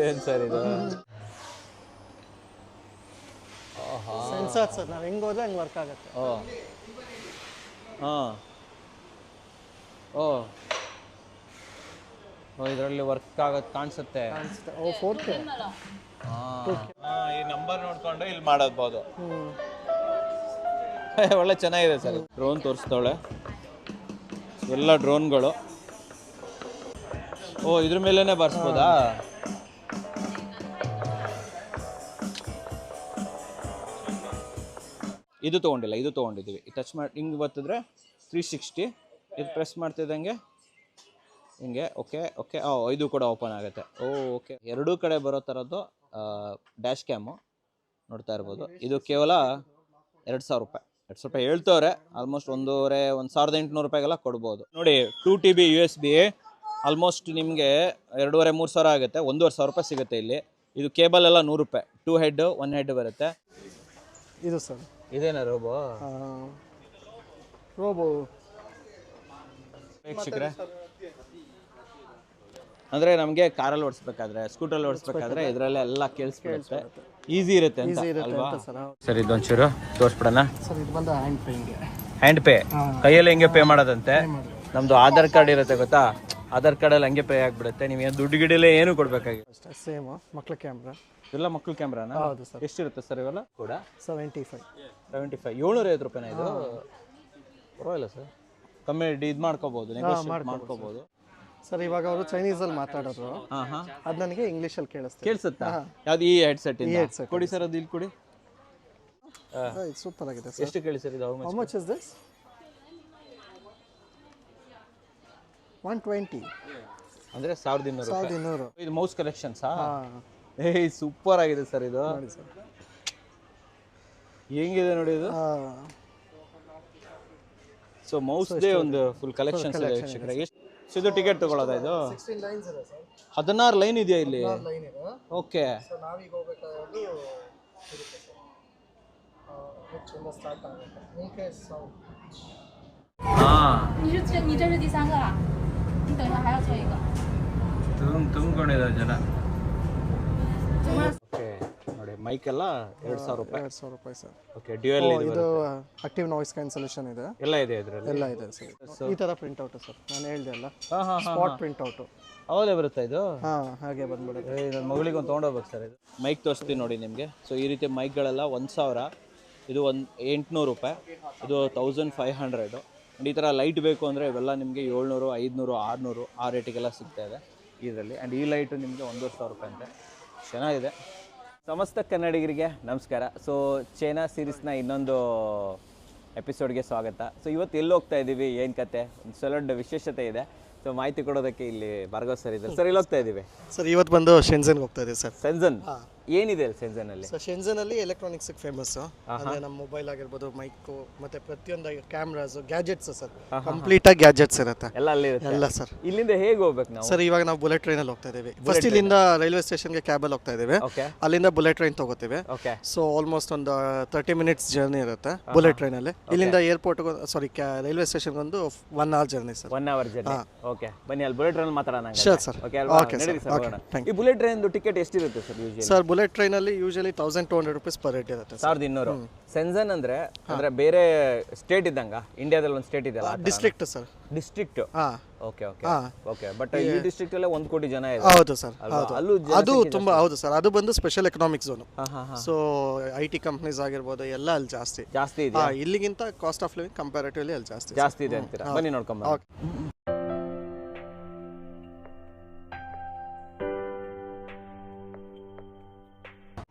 ಏನು ಸರ್ ಇದು? Sensor sir, ನಾವು ಹೆಂಗೆ ಹೋದ್ರೆ ಹಂಗೆ ವರ್ಕ್ ಆಗುತ್ತೆ. ಓ ಹಾಂ, ಓ ಇದರಲ್ಲಿ ವರ್ಕ್ ಆಗೋದು ಕಾಣಿಸುತ್ತೆ. ಓ 4K. ಈ ನಂಬರ್ ನೋಡ್ಕೊಂಡು ಇಲ್ಲಿ ಮಾಡಬಹುದು. ಒಳ್ಳೆ ಚೆನ್ನಾಗಿದೆ ಸರ್. ಡ್ರೋನ್ ತೋರಿಸ್ತಾಳೆ, ಎಲ್ಲ ಡ್ರೋನ್ಗಳು. ಓ ಇದ್ರ ಮೇಲೇನೆ ಬಾರಿಸ್ಬೋದಾ? ಇದು ತೊಗೊಂಡಿಲ್ಲ, ಇದು ತೊಗೊಂಡಿದ್ದೀವಿ. ಟಚ್ ಮಾಡಿ ಹಿಂಗೆ ಬರ್ತದ್ರೆ 360, ಇದು ಪ್ರೆಸ್ ಮಾಡ್ತಿದ್ದಂಗೆ ಹಿಂಗೆ ಓಕೆ ಓಕೆ. ಇದು ಕೂಡ ಓಪನ್ ಆಗುತ್ತೆ. ಓಕೆ, ಎರಡೂ ಕಡೆ ಬರೋ ಥರದ್ದು ಡ್ಯಾಶ್ ಕ್ಯಾಮು ನೋಡ್ತಾ ಇರ್ಬೋದು. ಇದು ಕೇವಲ 2,000 ರೂಪಾಯಿ. 2,000 ರೂಪಾಯಿ ಹೇಳ್ತವ್ರೆ. ಆಲ್ಮೋಸ್ಟ್ 1,800 ರೂಪಾಯಿಗೆಲ್ಲ ಕೊಡ್ಬೋದು. ನೋಡಿ 2 TB USB ಆಲ್ಮೋಸ್ಟ್ ನಿಮಗೆ 2,500-3 ಸಾವಿರ ಆಗುತ್ತೆ. 1,500 ರೂಪಾಯಿ ಸಿಗುತ್ತೆ ಇಲ್ಲಿ. ಇದು ಕೇಬಲ್ ಎಲ್ಲ 100 ರೂಪಾಯಿ. 2 ಹೆಡ್ 1 ಹೆಡ್ ಬರುತ್ತೆ. ಇದು ಸರ್ ಇದೇನಾ ರೋಬೋ? ರೋಬೋ ವೀಕ್ಷಕರೇ, ಅಂದರೆ ನಮಗೆ ಕಾರಲ್ಲಿ ಓಡಿಸ್ಬೇಕಾದ್ರೆ, ಸ್ಕೂಟರಲ್ಲಿ ಓಡಿಸ್ಬೇಕಾದ್ರೆ ಇದರಲ್ಲೇ ಎಲ್ಲ ಕೇಳಿಸ್ಬಿಡುತ್ತೆ. ಈಸಿ ಇರುತ್ತೆ ಅಂತ ಅಲ್ವಾ ಸರ್? ಇದೊಂಚೂರು ತೋರಿಸ್ಬಿಡೋಣ ಸರ್. ಇದು ಬಂದು ಹ್ಯಾಂಡ್ ಪೇ. ಹ್ಯಾಂಡ್ ಪೇ, ಕೈಯಲ್ಲಿ ಹೆಂಗೆ ಪೇ ಮಾಡೋದಂತೆ. ನಮ್ದು ಆಧಾರ್ ಕಾರ್ಡ್ ಇರುತ್ತೆ ಗೊತ್ತಾ, ಆಧಾರ್ ಕಾರ್ಡಲ್ಲಿ ಹಂಗೆ ಪೇ ಆಗಿಬಿಡುತ್ತೆ. ನೀವು ದುಡ್ಡು ಗಿಡಲೇ ಏನು ಕೊಡಬೇಕಾಗಿಲ್ಲ. ಸೇಮ್ ಮಕ್ಕಳ ಕ್ಯಾಮ್ರಾ, ಎಲ್ಲ ಮಕ್ಕಳ ಕ್ಯಾಮ್ರಾನ? ಹೌದು ಸರ್. ಎಷ್ಟಿರುತ್ತೆ ಸರ್ ಇವೆಲ್ಲ ಕೂಡ? 75. 750 ರೂಪಾಯಿನ ಇದು? ಪರವಾಗಿಲ್ಲ ಸರ್, ಕಮ್ಮಿ ಇದು ಮಾಡ್ಕೋಬಹುದು, ನೆಗೋಷಿಯೇಟ್ ಮಾಡ್ಕೋಬಹುದು ಸರ್. ಇವಾಗ ಅವರು ಚೈನೀಸಲ್ಲಿ ಮಾತಾಡೋರು, ಅದು ನನಗೆ ಇಂಗ್ಲೀಷಲ್ಲಿ ಕೇಳಿಸುತ್ತಾ? ಯಾವ್ದು ಈ ಹೆಡ್ಸೆಟ್ ಕೊಡಿ ಸರ್, ಅದು ಇಲ್ಲಿ ಕೊಡಿ. ಸೂಪರ್ ಆಗಿದೆ ಸರ್. ಎಷ್ಟು ಕೇಳಿ ಸರ್ ಇದು? How much is this? 120. ಅಂದರೆ 1,200. ಇದು ಮೌಸ್ ಕಲೆಕ್ಷನ್ಸಾ? ಸೂಪರ್ ಆಗಿದೆ ಸರ್ ಇದು. ಹೆಂಗಿದೆ ನೋಡಿ ಇದು. ಸೊ ಮೌಸ್ದೇ ಒಂದು ಫುಲ್ ಕಲೆಕ್ಷನ್ಸ್ ಇದೆ ವೀಕ್ಷಕರೇ. ಎಷ್ಟು ಇದು ಟಿಕೆಟ್ ತಗೊಳ್ಳೋದಾ ಇದು? 16 ಲೈನ್ ಇದೆಯಾ ಇಲ್ಲಿ? ಓಕೆ. ತುಂಬಿಕೊಂಡಿದ್ದಾರೆ ಜನ. ನೋಡಿ ಮೈಕ್ ಎಲ್ಲ 2,000 ರೂಪಾಯಿ. 2,000 ರೂಪಾಯಿ ಸರ್. ಓಕೆ, ಡ್ಯೂಯಲ್ ಇದು ಆಕ್ಟಿವ್ ನಾಯ್ಸ್ ಕ್ಯಾನ್ಸಲೇಷನ್ ಇದೆ, ಎಲ್ಲ ಇದೆ ಇದರಲ್ಲಿ. ಎಲ್ಲ ಇದೆ ಸರ್. ಈ ತರ ಪ್ರಿಂಟ್ ಔಟ್ ಸರ್, ನಾನು ಹೇಳ್ದೆ ಅಲ್ಲ, ಸ್ಪಾಟ್ ಪ್ರಿಂಟ್ ಔಟ್. ಹೌದೇ ಬರುತ್ತಾ ಇದು? ಹಾಗೆ ಬಂದ್ಬಿಡುತ್ತೆ. ನನ್ನ ಮಗಳಿಗೆ ಒಂದು ತೊಗೊಂಡೋಗ್ಬೇಕು ಸರ್ ಇದು. ಮೈಕ್ ತೋರಿಸ್ತೀನಿ ನೋಡಿ ನಿಮಗೆ. ಸೊ ಈ ರೀತಿ ಮೈಕ್ಗಳೆಲ್ಲ 1,000, ಇದು 800 ರೂಪಾಯಿ, ಇದು 1,500. ಆ್ಯಂಡ್ ಈ ಥರ ಲೈಟ್ ಬೇಕು ಅಂದರೆ ಇವೆಲ್ಲ ನಿಮಗೆ 700, 500, 600 ಆ ರೇಟಿಗೆಲ್ಲ ಸಿಗ್ತಾ ಇದೆ ಇದರಲ್ಲಿ. ಆ್ಯಂಡ್ ಈ ಲೈಟು ನಿಮಗೆ 1,500 ರೂಪಾಯಿ ಅಂತೆ. ಚೆನ್ನಾಗಿದೆ. ಸಮಸ್ತ ಕನ್ನಡಿಗರಿಗೆ ನಮಸ್ಕಾರ. ಸೊ ಚೈನಾ ಸೀರೀಸ್ನ ಇನ್ನೊಂದು ಎಪಿಸೋಡ್ಗೆ ಸ್ವಾಗತ. ಸೊ ಇವತ್ತು ಎಲ್ಲಿ ಹೋಗ್ತಾ ಇದ್ದೀವಿ, ಏನು ಕತೆ, ಒಂದು ಸೊಲೊಡ್ಡ ವಿಶೇಷತೆ ಇದೆ. ಸೊ ಮಾಹಿತಿ ಕೊಡೋದಕ್ಕೆ ಇಲ್ಲಿ ಭಾರ್ಗವ್ ಸರ್ ಇದ್ದಾರೆ. ಸರ್ ಇಲ್ಲಿ ಹೋಗ್ತಾ ಇದ್ದೀವಿ ಸರ್. ಇವತ್ತು ಬಂದು ಶೆನ್ಝೆನ್ಗೆ ಹೋಗ್ತಾ ಇದ್ದೀವಿ ಸರ್. ಶೆನ್ಝೆನ್ ಏನಿದೆ ಅಲ್ಲಿ ಶೆನ್ಝೆನ್ನಲ್ಲಿ? Sir ಶೆನ್ಝೆನ್ನಲ್ಲಿ ಎಲೆಕ್ಟ್ರಾನಿಕ್ಸ್ಗೆ famous. ಅಂದರೆ ನಮ್ಮ ಮೊಬೈಲ್ ಆಗಿರ್ಬೋದು, ಮೈಕು, ಮತ್ತು ಪ್ರತಿಯೊಂದು ಕ್ಯಾಮ್ರಾಸು, ಗ್ಯಾಜೆಟ್ಸ್ ಸರ್. ಕಂಪ್ಲೀಟಾಗಿ ಗ್ಯಾಜೆಟ್ಸ್ ಇರುತ್ತೆ, ಎಲ್ಲ ಅಲ್ಲಿ ಇರುತ್ತೆ. ಎಲ್ಲ ಸರ್. ಇಲ್ಲಿಂದ ಹೇಗೆ ಹೋಗ್ಬೇಕು ನಾವು? ಸರ್ ಇವಾಗ ನಾವು ಬುಲೆಟ್ ಟ್ರೈನಲ್ಲಿ ಹೋಗ್ತಾ ಇದ್ದೀವಿ. ಫಸ್ಟ್ ಇಲ್ಲಿಂದ ರೈಲ್ವೆ ಸ್ಟೇಷನ್ಗೆ ಕ್ಯಾಬಲ್ಲಿ ಹೋಗ್ತಾ ಇದ್ದೀವಿ. ಅಲ್ಲಿಂದ ಬುಲೆಟ್ ಟ್ರೈನ್ ತಗೋತೀವಿ. ಸೊ ಆಲ್ಮೋಸ್ಟ್ ಒಂದು 30 ಮಿನಿಟ್ಸ್ ಜರ್ನಿ ಇರುತ್ತೆ ಬುಲೆಟ್ ಟ್ರೈನಲ್ಲಿ. ಇಲ್ಲಿಂದ ಏರ್ಪೋರ್ಟ್ಗೆ, ಸಾರಿ ರೈಲ್ವೆ ಸ್ಟೇಷನ್ಗೆ ಒಂದು 1 hour journey sir. 1 hour journey. Okay, ಬನ್ನಿ ಅಲ್ಲಿ ಬುಲೆಟ್ ಟ್ರೈನ್ ಮಾತಾಡೋಣ. Sure sir. Okay sir. ಈ ಬುಲೆಟ್ ಟ್ರೈನ್ ಟಿಕೆಟ್ ಎಷ್ಟಿರುತ್ತೆ ಸರ್ ಯೂಶುವಲಿ? ಸರ್ ಬುಲೆಟ್ ಟ್ರೈನಲ್ಲಿ ಯೂಶಲಿ 1,200 ರೂಪೀಸ್ ಪರ್ ಹೆಡ್ ಇರುತ್ತೆ. 1,200. ಶೆನ್ಝೆನ್ ಅಂದ್ರೆ ಬೇರೆ ಸ್ಟೇಟ್ ಇದ್ದಂಗ? ಇಂಡಿಯಾದಲ್ಲಿ ಒಂದು ಸ್ಟೇಟ್ ಇದೆಯಲ್ಲ, district sir. District. Okay okay okay. But ಈ ಡಿಸ್ಟ್ರಿಕ್ಟ್ ಅಲ್ಲೇ 1 ಕೋಟಿ ಜನ ಇದೆ. ಹೌದು ಸರ್, ಅದು ತುಂಬಾ. ಹೌದು ಸರ್, ಅದು ಬಂದು special economic zone. So IT companies ಆಗಿರ್ಬೋದು ಎಲ್ಲ ಅಲ್ಲಿ ಜಾಸ್ತಿ ಇದೆ. ಇಲ್ಲಿಗಿಂತ ಕಾಸ್ಟ್ ಆಫ್ ಲಿವಿಂಗ್ ಕಂಪ್ಯಾರಿಟಿವ್ಲಿ ಅಲ್ಲಿ ಜಾಸ್ತಿ ಇದೆ ಅಂತೀರಾ? ಬನ್ನಿ ನೋಡ್ಕೊಂಬ.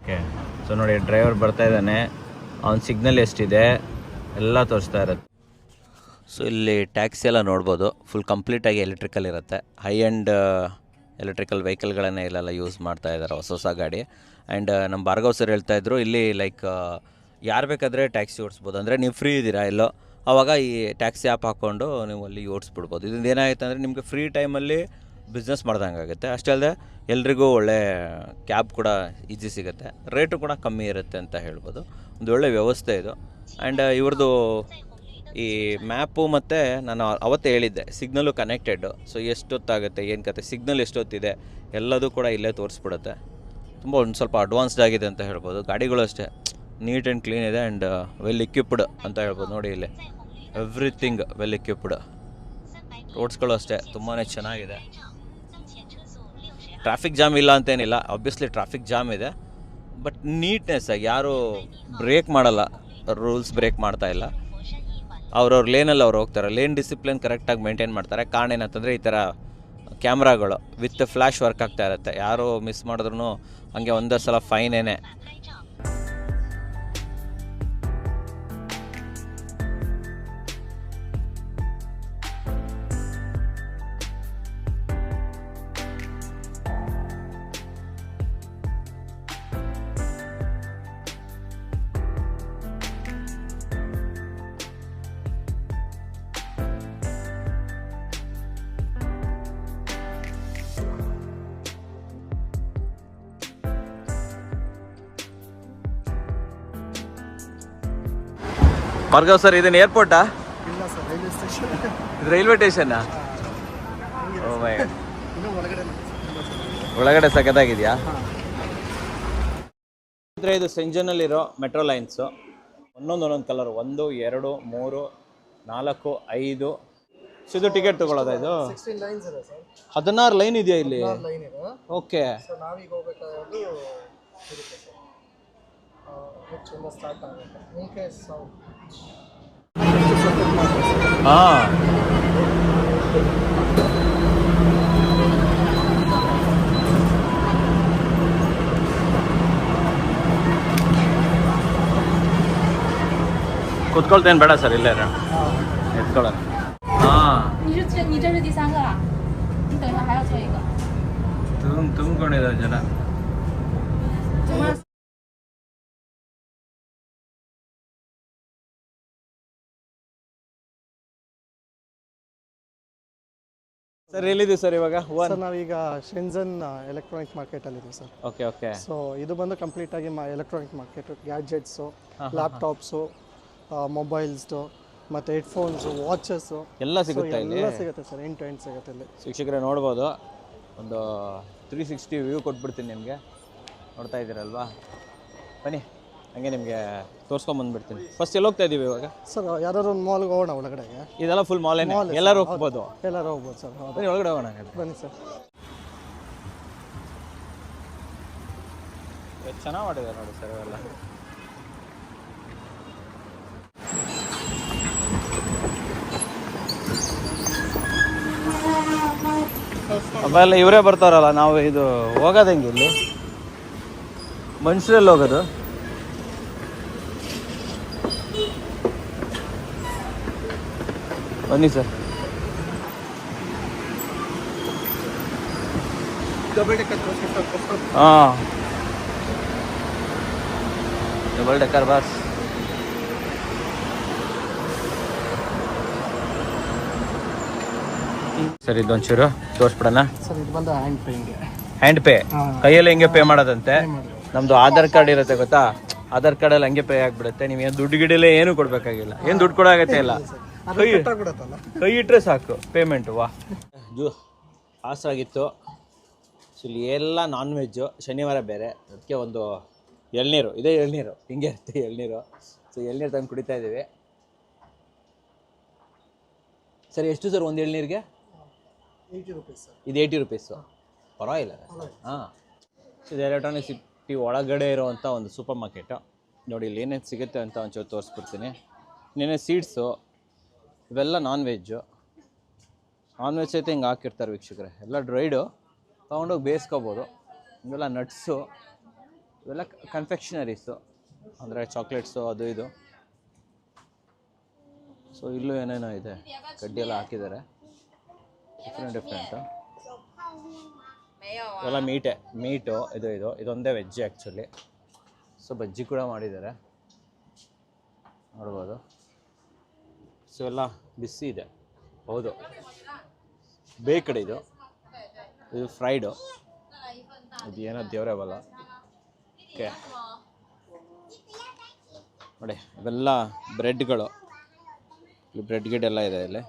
ಓಕೆ, ಸೊ ನೋಡಿ ಡ್ರೈವರ್ ಬರ್ತಾ ಇದ್ದಾನೆ. ಅವನ ಸಿಗ್ನಲ್ ಎಷ್ಟಿದೆ ಎಲ್ಲ ತೋರಿಸ್ತಾ ಇರುತ್ತೆ. ಸೊ ಇಲ್ಲಿ ಟ್ಯಾಕ್ಸಿ ಎಲ್ಲ ನೋಡ್ಬೋದು. ಫುಲ್ ಕಂಪ್ಲೀಟಾಗಿ ಎಲೆಕ್ಟ್ರಿಕಲ್ ಇರುತ್ತೆ. ಹೈ ಎಂಡ್ ಎಲೆಕ್ಟ್ರಿಕಲ್ ವೆಹಿಕಲ್ಗಳನ್ನೇ ಇಲ್ಲೆಲ್ಲ ಯೂಸ್ ಮಾಡ್ತಾ ಇದ್ದಾರೆ, ಹೊಸ ಗಾಡಿ. ಆ್ಯಂಡ್ ನಮ್ಮ ಭಾರ್ಗವ್ ಸರ್ ಹೇಳ್ತಾಯಿದ್ರು ಇಲ್ಲಿ ಲೈಕ್ ಯಾರು ಬೇಕಾದರೆ ಟ್ಯಾಕ್ಸಿ ಓಡಿಸ್ಬೋದು. ಅಂದರೆ ನೀವು ಫ್ರೀ ಇದ್ದೀರಾ ಎಲ್ಲೋ, ಆವಾಗ ಈ ಟ್ಯಾಕ್ಸಿ ಆ್ಯಪ್ ಹಾಕ್ಕೊಂಡು ನೀವು ಅಲ್ಲಿ ಓಡಿಸ್ಬಿಡ್ಬೋದು. ಇದರಿಂದ ಏನಾಗುತ್ತೆ ಅಂದರೆ ನಿಮಗೆ ಫ್ರೀ ಟೈಮಲ್ಲಿ ಬಿಸ್ನೆಸ್ ಮಾಡ್ದಂಗೆ ಆಗುತ್ತೆ. ಅಷ್ಟೇ ಅಲ್ಲದೆ ಎಲ್ರಿಗೂ ಒಳ್ಳೆ ಕ್ಯಾಬ್ ಕೂಡ ಈಸಿ ಸಿಗುತ್ತೆ, ರೇಟು ಕೂಡ ಕಮ್ಮಿ ಇರುತ್ತೆ ಅಂತ ಹೇಳ್ಬೋದು. ಒಂದು ಒಳ್ಳೆ ವ್ಯವಸ್ಥೆ ಇದು. ಆ್ಯಂಡ್ ಇವ್ರದ್ದು ಈ ಮ್ಯಾಪು ಮತ್ತು ನಾನು ಅವತ್ತೇ ಹೇಳಿದ್ದೆ ಸಿಗ್ನಲ್ಲು ಕನೆಕ್ಟೆಡ್ಡು. ಸೊ ಎಷ್ಟೊತ್ತಾಗುತ್ತೆ ಏನು ಕತೆ, ಸಿಗ್ನಲ್ ಎಷ್ಟೊತ್ತಿದೆ ಎಲ್ಲದೂ ಕೂಡ ಇಲ್ಲೇ ತೋರಿಸ್ಬಿಡುತ್ತೆ. ತುಂಬ ಒಂದು ಸ್ವಲ್ಪ ಅಡ್ವಾನ್ಸ್ಡ್ ಆಗಿದೆ ಅಂತ ಹೇಳ್ಬೋದು. ಗಾಡಿಗಳು ಅಷ್ಟೇ ನೀಟ್ ಆ್ಯಂಡ್ ಕ್ಲೀನ್ ಇದೆ ಆ್ಯಂಡ್ ವೆಲ್ ಇಕ್ವಿಪ್ಡ್ ಅಂತ ಹೇಳ್ಬೋದು. ನೋಡಿ ಇಲ್ಲಿ ಎವ್ರಿಥಿಂಗ್ ವೆಲ್ ಇಕ್ವಿಪ್ಡ್. ರೋಡ್ಸ್ಗಳು ಅಷ್ಟೇ ತುಂಬಾ ಚೆನ್ನಾಗಿದೆ. ಟ್ರಾಫಿಕ್ ಜಾಮ್ ಇಲ್ಲ ಅಂತೇನಿಲ್ಲ, ಆಬ್ವಿಯಸ್ಲಿ ಟ್ರಾಫಿಕ್ ಜಾಮ್ ಇದೆ, ಬಟ್ ನೀಟ್ನೆಸ್ ಆಗಿ ಯಾರು ಬ್ರೇಕ್ ಮಾಡಲ್ಲ, ರೂಲ್ಸ್ ಬ್ರೇಕ್ ಮಾಡ್ತಾ ಇಲ್ಲ. ಅವ್ರವ್ರ ಲೇನಲ್ಲಿ ಅವ್ರು ಹೋಗ್ತಾರೆ. ಲೇನ್ ಡಿಸಿಪ್ಲಿನ್ ಕರೆಕ್ಟಾಗಿ ಮೇಂಟೈನ್ ಮಾಡ್ತಾರೆ. ಕಾರಣ ಏನಂತಂದರೆ ಈ ಥರ ಕ್ಯಾಮ್ರಾಗಳು ವಿತ್ ಫ್ಲ್ಯಾಶ್ ವರ್ಕ್ ಆಗ್ತಾ ಇರುತ್ತೆ. ಯಾರು ಮಿಸ್ ಮಾಡಿದ್ರು ಹಂಗೆ ಒಂದೇ ಸಲ ಫೈನೇನೆ. ಭಾರ್ಗವ್ ಸರ್, ಇದನ್ನು ಏರ್ಪೋರ್ಟಾ? ಇಲ್ಲ ಸರ್, ರೈಲ್ವೆ ಸ್ಟೇಷನ್. ಇದು ರೈಲ್ವೆ ಸ್ಟೇಷನ್ನಾ? ಓ ಮೈ, ಒಳಗಡೆ ಸಖತ್ತಾಗಿದೆಯಾ? ಇದು ಸೆಂಜನಲ್ಲಿರೋ ಮೆಟ್ರೋ ಲೈನ್ಸು. ಒಂದೊಂದು ಕಲರ್, 1, 2, 3, 4, 5. ಸೊ ಇದು ಟಿಕೆಟ್ ತೊಗೊಳ್ಳೋದಾ? ಇದು 16 ಲೈನ್ಸ್ ಇದೆ ಸರ್. 16 ಲೈನ್ ಇದೆಯಾ ಇಲ್ಲಿ? ಲೈನ್ ಇದೆ. ಓಕೆ. ಸೊ ನಾವೀಗ ಹೋಗ್ಬೇಕಾಗೋದು ಇರುತ್ತೆ ಸರ್. ಹೆಚ್ಚಿಂದ ಸ್ಟಾರ್ಟ್ ಆಗುತ್ತೆ. ಇನ್ ಕೇಸ್ ಹಾಂ, ಕೂತ್ಕೊಳ್ತೇನು ಬೇಡ ಸರ್, ಇಲ್ಲೇ ಎತ್ಕೊಳ್ಳೋಣ. ಹಾಂ, 你这是第3个啊？你等一下还要做一个。 ತುಂಬಿಕೊಂಡಿದ್ದಾರೆ ಜನ. ಸರ್ ಎಲ್ಲಿದ್ದೀವಿ ಸರ್ ಇವಾಗ? ಸರ್ ನಾವೀಗ ಶೆಂಜನ್ ಎಲೆಕ್ಟ್ರಾನಿಕ್ ಮಾರ್ಕೆಟಲ್ಲಿದ್ದೀವಿ ಸರ್. Okay okay. ಸೊ ಇದು ಬಂದು ಕಂಪ್ಲೀಟಾಗಿ ಎಲೆಕ್ಟ್ರಾನಿಕ್ ಮಾರ್ಕೆಟ್. ಗ್ಯಾಡ್ಜೆಟ್ಸು, ಲ್ಯಾಪ್ಟಾಪ್ಸು, ಮೊಬೈಲ್ಸ್ದು, ಮತ್ತು ಹೆಡ್ಫೋನ್ಸು, ವಾಚಸ್ಸು ಎಲ್ಲ ಸಿಗುತ್ತೆ ಇಲ್ಲಿ? ಎಲ್ಲ ಸಿಗುತ್ತೆ ಸರ್, ಎಂಡ್ ಟು ಎಂಡ್ ಸಿಗುತ್ತೆ ಇಲ್ಲಿ. ಶಿಕ್ಷಕರೇ ನೋಡ್ಬೋದು, ಒಂದು 360 ವ್ಯೂ ಕೊಟ್ಬಿಡ್ತೀನಿ ನಿಮಗೆ. ನೋಡ್ತಾ ಇದ್ದೀರಲ್ವಾ? ಬನ್ನಿ ಹಂಗೆ ನಿಮಗೆ ತೋರಿಸ್ಕೊಂಬಂದ್ಬಿಡ್ತೀನಿ. ಫಸ್ಟ್ ಎಲ್ಲಿ ಹೋಗ್ತಾ ಇದ್ದೀವಿ ಇವಾಗ? ಸರ್ ಯಾವ್ದಾದ್ರು ಒಂದು ಮಾಲ್ಗೆ ಹೋಗೋಣ ಒಳಗಡೆಗೆ. ಇದೆಲ್ಲ ಫುಲ್ ಮಾಲೇನೆ, ಎಲ್ಲರೂ ಹೋಗ್ಬೋದು? ಎಲ್ಲರೂ ಹೋಗ್ಬೋದು ಸರ್. ಬನ್ನಿ ಒಳಗಡೆ ಹೋಗೋಣ. ಬನ್ನಿ ಸರ್. ಚೆನ್ನಾಗಿ ಮಾಡಿದ್ದಾರೆ ನೋಡಿ ಸರ್ ಇವೆಲ್ಲ. ಅವೆಲ್ಲ ಇವರೇ ಬರ್ತಾರಲ್ಲ, ನಾವು ಇದು ಹೋಗೋದು ಹೆಂಗೆ? ಇಲ್ಲಿ ಮನುಷ್ಯರಲ್ಲಿ ಹೋಗೋದು? ಬನ್ನಿ ಸರ್. ಹಾಂ, ಡಬಲ್ ಡೆಕ್ಕರ್ ಬಸ್. ಸರ್ ಇದೊಂಚೂರು ತೋರಿಸ್ಬಿಡೋಣ ಸರ್. ಇದು ಬಂದು ಹ್ಯಾಂಡ್ ಪೇಂಗೆ. ಹ್ಯಾಂಡ್ ಪೇ, ಕೈಯಲ್ಲಿ ಹೆಂಗೆ ಪೇ ಮಾಡೋದಂತೆ. ನಮ್ದು ಆಧಾರ್ ಕಾರ್ಡ್ ಇರುತ್ತೆ ಗೊತ್ತಾ, ಆಧಾರ್ ಕಾರ್ಡಲ್ಲಿ ಹಂಗೆ ಪೇ ಆಗಿಬಿಡುತ್ತೆ. ನೀವು ಏನು ದುಡ್ಡು ಗಿಡಲೇ ಏನು ಕೊಡಬೇಕಾಗಿಲ್ಲ, ಏನು ದುಡ್ಡು ಕೊಡೋಗತ್ತೆ ಇಲ್ಲ, ಕೈ ಇಟ್ಟರೆ ಸಾಕು ಪೇಮೆಂಟು. ವಾ, ಆಸರಾಗಿತ್ತು. ಸೊ ಇಲ್ಲಿ ಎಲ್ಲ ನಾನ್ ವೆಜ್ಜು, ಶನಿವಾರ ಬೇರೆ, ಅದಕ್ಕೆ ಒಂದು ಎಳ್ನೀರು, ಇದೇ ಎಳ್ನೀರು, ಹಿಂಗೆ ಇರುತ್ತೆ ಎಳ್ನೀರು. ಸೊ ಎಳ್ನೀರು ತಂದು ಕುಡಿತಾ ಇದ್ದೀವಿ. ಸರ್ ಎಷ್ಟು ಸರ್ ಒಂದು ಎಳ್ನೀರಿಗೆ? 80 ರೂಪೀಸ್ ಸರ್. ಇದು 80 ರೂಪೀಸು, ಪರವಾಗಿಲ್ಲ. ಹಾಂ, ಸೊ ಇದು ಎಲೆಕ್ಟ್ರಾನಿಕ್ ಸಿಟಿ ಒಳಗಡೆ ಇರೋವಂಥ ಒಂದು ಸೂಪರ್ ಮಾರ್ಕೆಟು. ನೋಡಿ ಇಲ್ಲಿ ಏನೇನು ಸಿಗುತ್ತೆ ಅಂತ ಒಂಚೂರು ತೋರಿಸ್ಬಿಡ್ತೀನಿ. ಇನ್ನೇನೇ ಸೀಡ್ಸು, ಇವೆಲ್ಲ ನಾನ್ ವೆಜ್ಜು. ನಾನ್ ವೆಜ್ ಸಹಿತ ಹಿಂಗೆ ಹಾಕಿರ್ತಾರೆ ವೀಕ್ಷಕರೇ. ಎಲ್ಲ ಡ್ರೈಡು, ತೊಗೊಂಡೋಗಿ ಬೇಯಿಸ್ಕೋಬೋದು. ಇವೆಲ್ಲ ನಟ್ಸು, ಇವೆಲ್ಲ ಕನ್ಫೆಕ್ಷನರೀಸು, ಅಂದರೆ ಚಾಕ್ಲೇಟ್ಸು, ಅದು ಇದು. ಸೊ ಇಲ್ಲೂ ಏನೇನೋ ಇದೆ, ಕಡ್ಡಿ ಎಲ್ಲ ಹಾಕಿದ್ದಾರೆ, ಡಿಫ್ರೆಂಟು. ಇವೆಲ್ಲ ಮೀಟು, ಇದೊಂದೇ ವೆಜ್ ಆ್ಯಕ್ಚುಲಿ. ಸೊ ಬಜ್ಜಿ ಕೂಡ ಮಾಡಿದ್ದಾರೆ, ನೋಡ್ಬೋದು. ಸೊ ಎಲ್ಲ ಬಿಸಿ ಇದೆ, ಹೌದು. ಬೇಕಡೆ ಇದು ಫ್ರೈಡು, ಇದು ಏನೋ ದೇವರೇ ಬಲ್ಲ. ಓಕೆ ನೋಡಿ, ಇವೆಲ್ಲ ಬ್ರೆಡ್ಗಳು, ಇಲ್ಲಿ ಬ್ರೆಡ್ ಗಿಡ್ ಎಲ್ಲ ಇದೆ ಇಲ್ಲಿ.